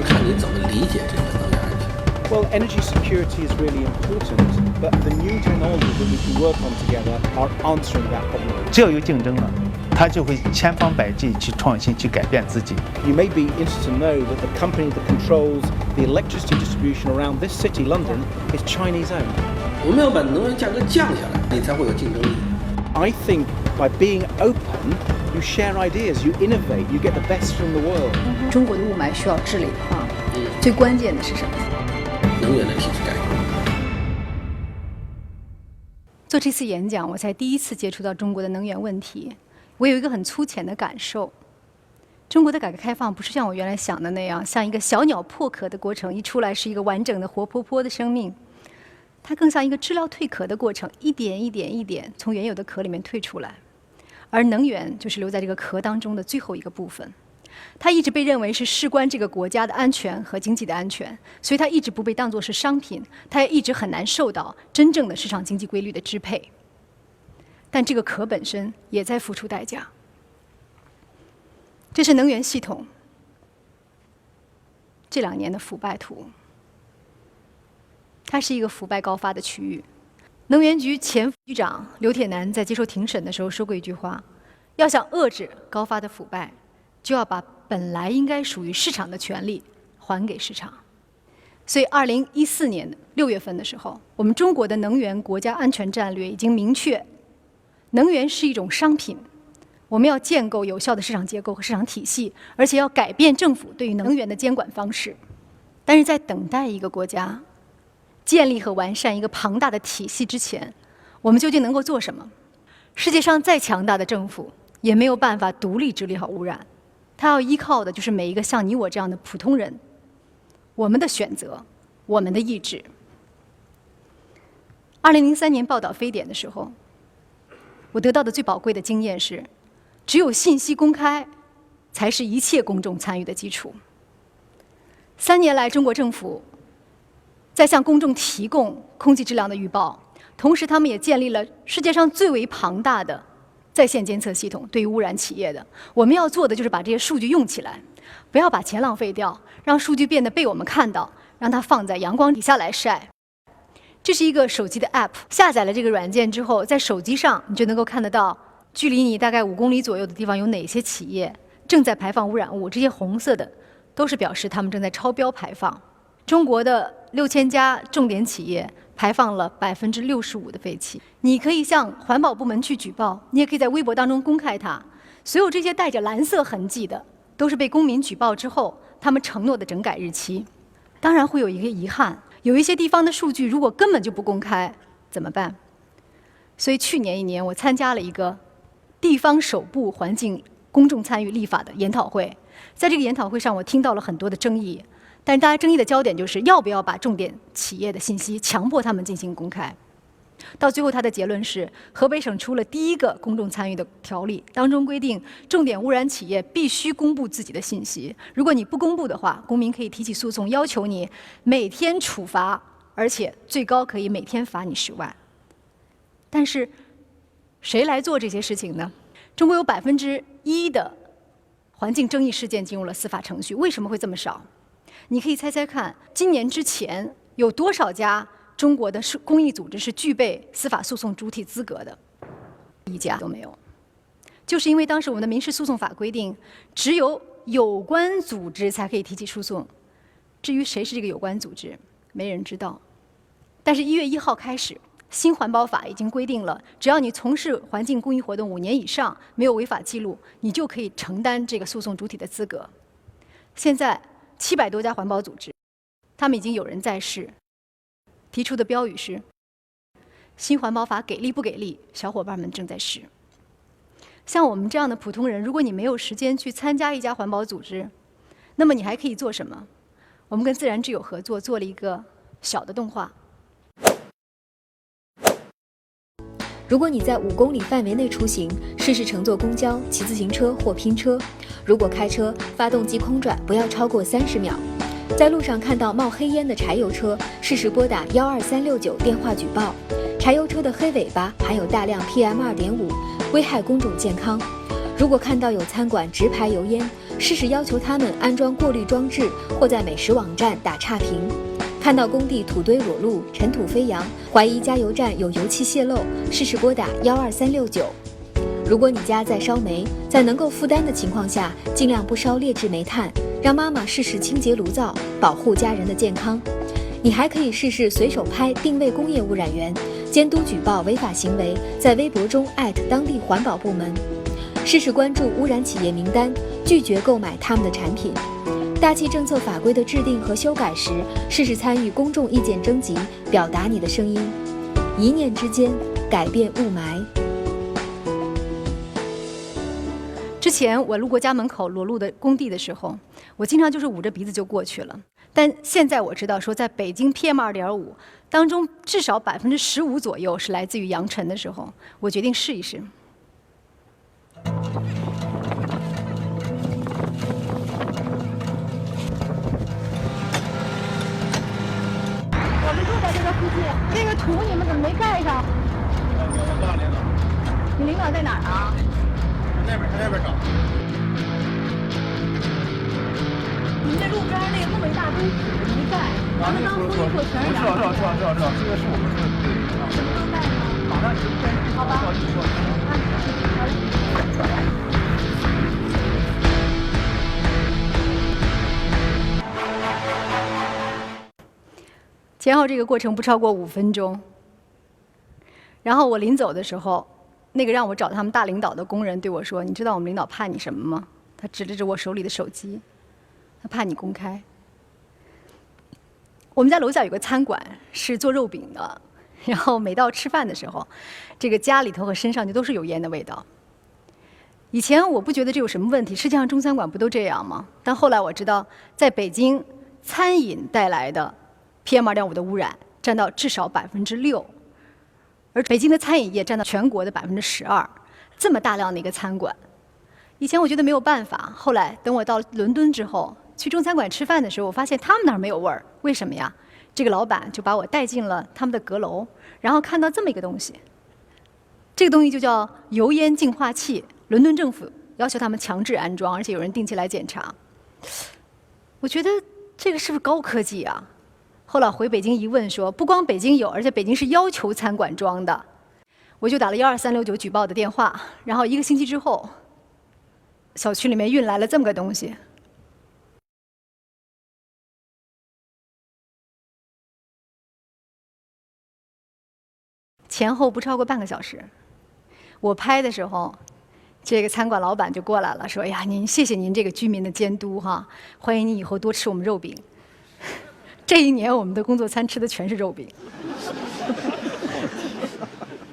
看你怎么理解这个能源安全。Well, energy security is really important, but the new technologies that we can work on together are answering that problem. 只要有竞争了，他就会千方百计去创新，去改变自己。You may be interested to know that the company that controls the electricity distribution around this city, London, is Chinese owned. 我们要把能源价格降下来，你才会有竞争力。I think by being open, you share ideas, you innovate, you get the best from the world. 中国的雾霾需要治理的话，最关键的是什么？能源的体制改革。做这次演讲，我才第一次接触到中国的能源问题。我有一个很粗浅的感受：中国的改革开放不是像我原来想的那样，像一个小鸟破壳的过程，一出来是一个完整的活泼泼的生命。它更像一个知了蜕壳的过程，一点一点一点从原有的壳里面退出来，而能源就是留在这个壳当中的最后一个部分。它一直被认为是事关这个国家的安全和经济的安全，所以它一直不被当作是商品，它也一直很难受到真正的市场经济规律的支配。但这个壳本身也在付出代价。这是能源系统这2年的腐败图。它是一个腐败高发的区域。能源局前局长刘铁男在接受庭审的时候说过一句话：要想遏制高发的腐败，就要把本来应该属于市场的权利还给市场。所以2014年6月份的时候，我们中国的能源国家安全战略已经明确，能源是一种商品，我们要建构有效的市场结构和市场体系，而且要改变政府对于能源的监管方式。但是在等待一个国家建立和完善一个庞大的体系之前，我们究竟能够做什么？世界上再强大的政府也没有办法独立治理好污染，它要依靠的就是每一个像你我这样的普通人，我们的选择，我们的意志。2003年报道非典的时候，我得到的最宝贵的经验是，只有信息公开才是一切公众参与的基础。3年来，中国政府在向公众提供空气质量的预报，同时他们也建立了世界上最为庞大的在线监测系统，对于污染企业的。我们要做的就是把这些数据用起来，不要把钱浪费掉，让数据变得被我们看到，让它放在阳光底下来晒。这是一个手机的 App， 下载了这个软件之后，在手机上你就能够看得到距离你大概5公里左右的地方有哪些企业正在排放污染物，这些红色的都是表示他们正在超标排放。中国的6000家重点企业排放了65%的废气。你可以向环保部门去举报，你也可以在微博当中公开它。所有这些带着蓝色痕迹的，都是被公民举报之后他们承诺的整改日期。当然会有一个遗憾，有一些地方的数据如果根本就不公开，怎么办？所以去年1年，我参加了一个地方首部环境公众参与立法的研讨会。在这个研讨会上，我听到了很多的争议，但是大家争议的焦点就是要不要把重点企业的信息强迫他们进行公开。到最后，他的结论是，河北省出了第一个公众参与的条例，当中规定重点污染企业必须公布自己的信息，如果你不公布的话，公民可以提起诉讼，要求你每天处罚，而且最高可以每天罚你10万。但是谁来做这些事情呢？中国有1%的环境争议事件进入了司法程序，为什么会这么少？你可以猜猜看，今年之前有多少家中国的公益组织是具备司法诉讼主体资格的？一家都没有。就是因为当时我们的民事诉讼法规定，只有有关组织才可以提起诉讼。至于谁是这个有关组织，没人知道。但是1月1号开始，新环保法已经规定了，只要你从事环境公益活动5年以上，没有违法记录，你就可以承担这个诉讼主体的资格。现在700多家环保组织，他们已经有人在试，提出的标语是：新环保法给力不给力？小伙伴们正在试。像我们这样的普通人，如果你没有时间去参加一家环保组织，那么你还可以做什么？我们跟自然之友合作，做了一个小的动画。如果你在5公里范围内出行，试试乘坐公交、骑自行车或拼车。如果开车，发动机空转不要超过30秒。在路上看到冒黑烟的柴油车，适时拨打12369电话举报。柴油车的黑尾巴含有大量 PM2.5， 危害公众健康。如果看到有餐馆直排油烟，适时要求他们安装过滤装置，或在美食网站打差评。看到工地土堆裸露、尘土飞扬，怀疑加油站有油气泄漏，适时拨打12369。如果你家在烧煤，在能够负担的情况下，尽量不烧劣质煤炭，让妈妈试试清洁炉灶，保护家人的健康。你还可以试试随手拍定位工业污染源，监督举报违法行为，在微博中当地环保部门，试试关注污染企业名单，拒绝购买他们的产品。大气政策法规的制定和修改时，试试参与公众意见征集，表达你的声音。一念之间，改变雾霾。之前我路过家门口裸露的工地的时候，我经常就是捂着鼻子就过去了。但现在我知道说，在北京 PM2.5当中，至少15%左右是来自于扬尘的时候，我决定试一试。我们住在这个附近，这个土你们怎么没盖上？我大领导。你领导在哪儿啊？在那边找。你们这路边那么一大堆土没盖，咱们当初一口全是羊。知道，这个是我们说的。什么时候盖呢？马上就盖。好吧。好嘞。前后这个过程不超过5分钟。然后我临走的时候，那个让我找他们大领导的工人对我说：“你知道我们领导怕你什么吗？”他指了指我手里的手机，他怕你公开。我们家楼下有个餐馆是做肉饼的，然后每到吃饭的时候，这个家里头和身上就都是油烟的味道。以前我不觉得这有什么问题，世界上中餐馆不都这样吗？但后来我知道，在北京餐饮带来的 PM2.5 的污染占到至少6%，而北京的餐饮业占到全国的12%，这么大量的一个餐馆。以前我觉得没有办法，后来等我到伦敦之后，去中餐馆吃饭的时候，我发现他们那儿没有味儿，为什么呀？这个老板就把我带进了他们的阁楼，然后看到这么一个东西，这个东西就叫油烟净化器，伦敦政府要求他们强制安装，而且有人定期来检查。我觉得这个是不是高科技啊？后来回北京一问说，不光北京有，而且北京是要求餐馆装的。我就打了12369举报的电话，然后1个星期之后，小区里面运来了这么个东西。前后不超过半个小时。我拍的时候，这个餐馆老板就过来了，说：“呀，谢谢您这个居民的监督哈，欢迎您以后多吃我们肉饼。”这一年我们的工作餐吃的全是肉饼。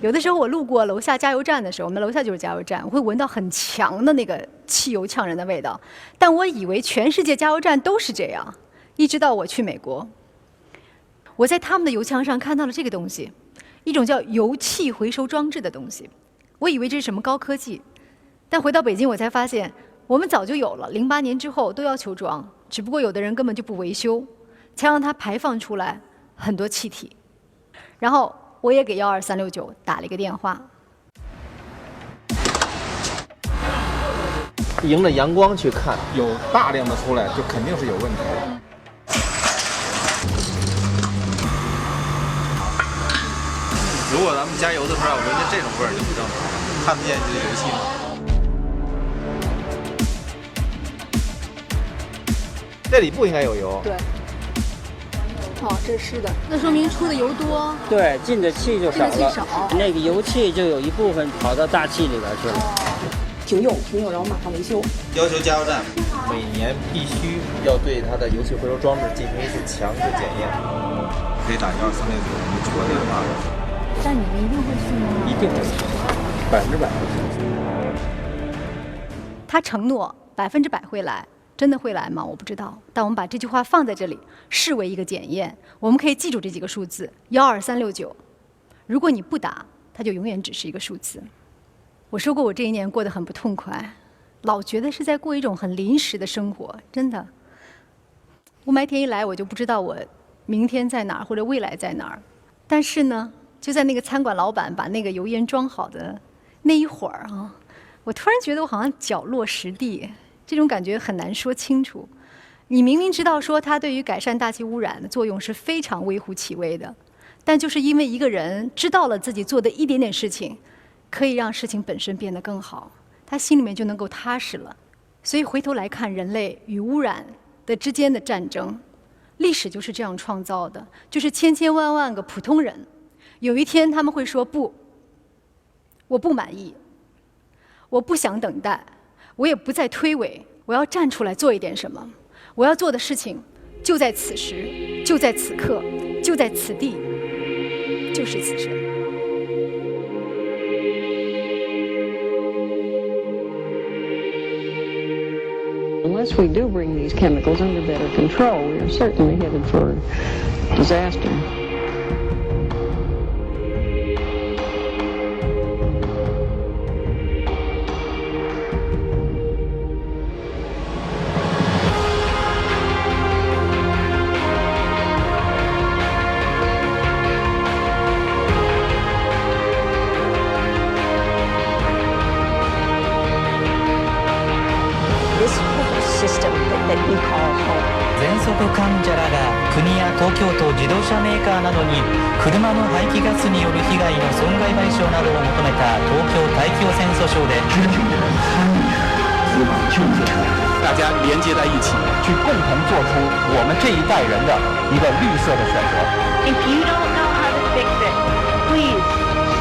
有的时候我路过楼下加油站的时候，我们楼下就是加油站，我会闻到很强的那个汽油呛人的味道。但我以为全世界加油站都是这样，一直到我去美国，我在他们的油枪上看到了这个东西，一种叫油气回收装置的东西。我以为这是什么高科技，但回到北京我才发现，我们早就有了，08年之后都要求装，只不过有的人根本就不维修，才让它排放出来很多气体。然后我也给12369打了一个电话，迎着阳光去看，有大量的出来，就肯定是有问题的。如果咱们加油的时候，我闻见这种味儿就不正常，看不见这油气吗？这里不应该有油。对。哦，这是的，那说明出的油多。对，进的气就少了。进的气少，那个油气就有一部分跑到大气里边去了。停用，然后马上维修。要求加油站每年必须要对它的油气回收装置进行一次强制检验。可以打12369，我们拨电话。但你们一定会去吗？一定会去，100%会去。他承诺100%会来。真的会来吗？我不知道，但我们把这句话放在这里，视为一个检验。我们可以记住这几个数字：12369。如果你不打，它就永远只是一个数字。我说过，我这一年过得很不痛快，老觉得是在过一种很临时的生活。真的，雾霾天一来，我就不知道我明天在哪儿或者未来在哪儿。但是呢，就在那个餐馆老板把那个油烟装好的那一会儿啊，我突然觉得我好像脚落实地。这种感觉很难说清楚。你明明知道说它对于改善大气污染的作用是非常微乎其微的，但就是因为一个人知道了自己做的一点点事情，可以让事情本身变得更好，他心里面就能够踏实了。所以回头来看人类与污染的之间的战争，历史就是这样创造的，就是千千万万个普通人，有一天他们会说不，我不满意，我不想等待。我也不再推诿，我要站出来做一点什么。我要做的事情，就在此时，就在此刻，就在此地，就是此生。Unless we do bring these chemicals under better control, we are certainly headed for disaster. System that you call home. 喘息患者らが国や東京都自動車メーカーなどに車の排気ガスによる被害の損害賠償などを求めた東京大気汚染訴訟で知情的人参与司法救援，大家连接在一起，去共同做出我们这一代人的一个绿色的选择。If you don't know how to fix it, please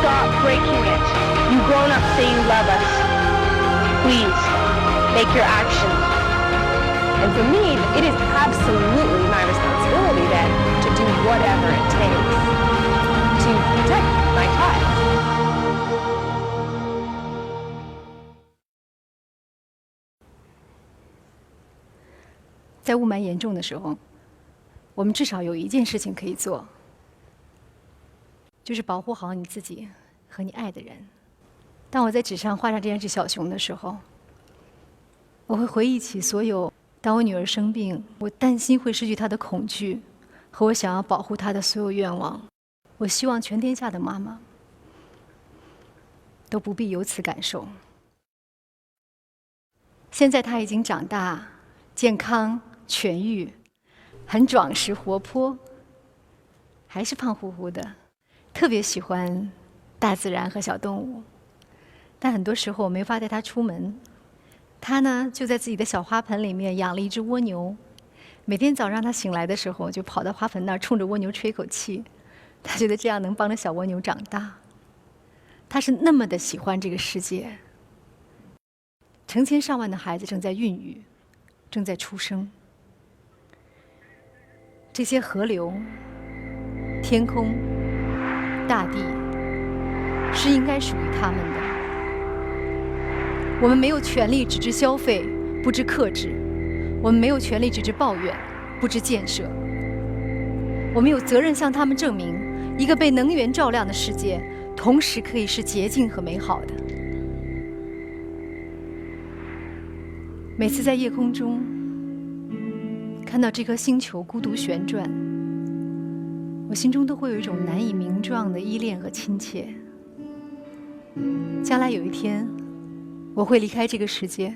stop breaking it. You've grown up saying you love us. Please make your actions. And for me, it is absolutely my responsibility then to do 在雾霾严重的时候，我们至少有一件事情可以做，就是保护好你自己和你爱的人。当我在纸上画上这只小熊的时候，我会回忆起所有当我女儿生病，我担心会失去她的恐惧，和我想要保护她的所有愿望。我希望全天下的妈妈都不必有此感受。现在她已经长大、健康、痊愈，很壮实活泼，还是胖乎乎的，特别喜欢大自然和小动物。但很多时候我没法带她出门，她呢就在自己的小花盆里面养了一只蜗牛。每天早上她醒来的时候，就跑到花盆那儿冲着蜗牛吹口气，她觉得这样能帮着小蜗牛长大。她是那么的喜欢这个世界。成千上万的孩子正在孕育，正在出生。这些河流、天空、大地，是应该属于他们的。我们没有权利只知消费，不知克制；我们没有权利只知抱怨，不知建设。我们有责任向他们证明，一个被能源照亮的世界，同时可以是洁净和美好的。每次在夜空中看到这颗星球孤独旋转，我心中都会有一种难以名状的依恋和亲切。将来有一天，我会离开这个世界，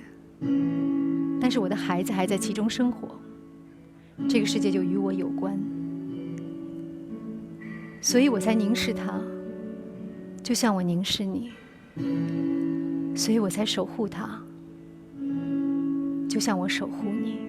但是我的孩子还在其中生活，这个世界就与我有关，所以我才凝视它，就像我凝视你，所以我才守护它，就像我守护你。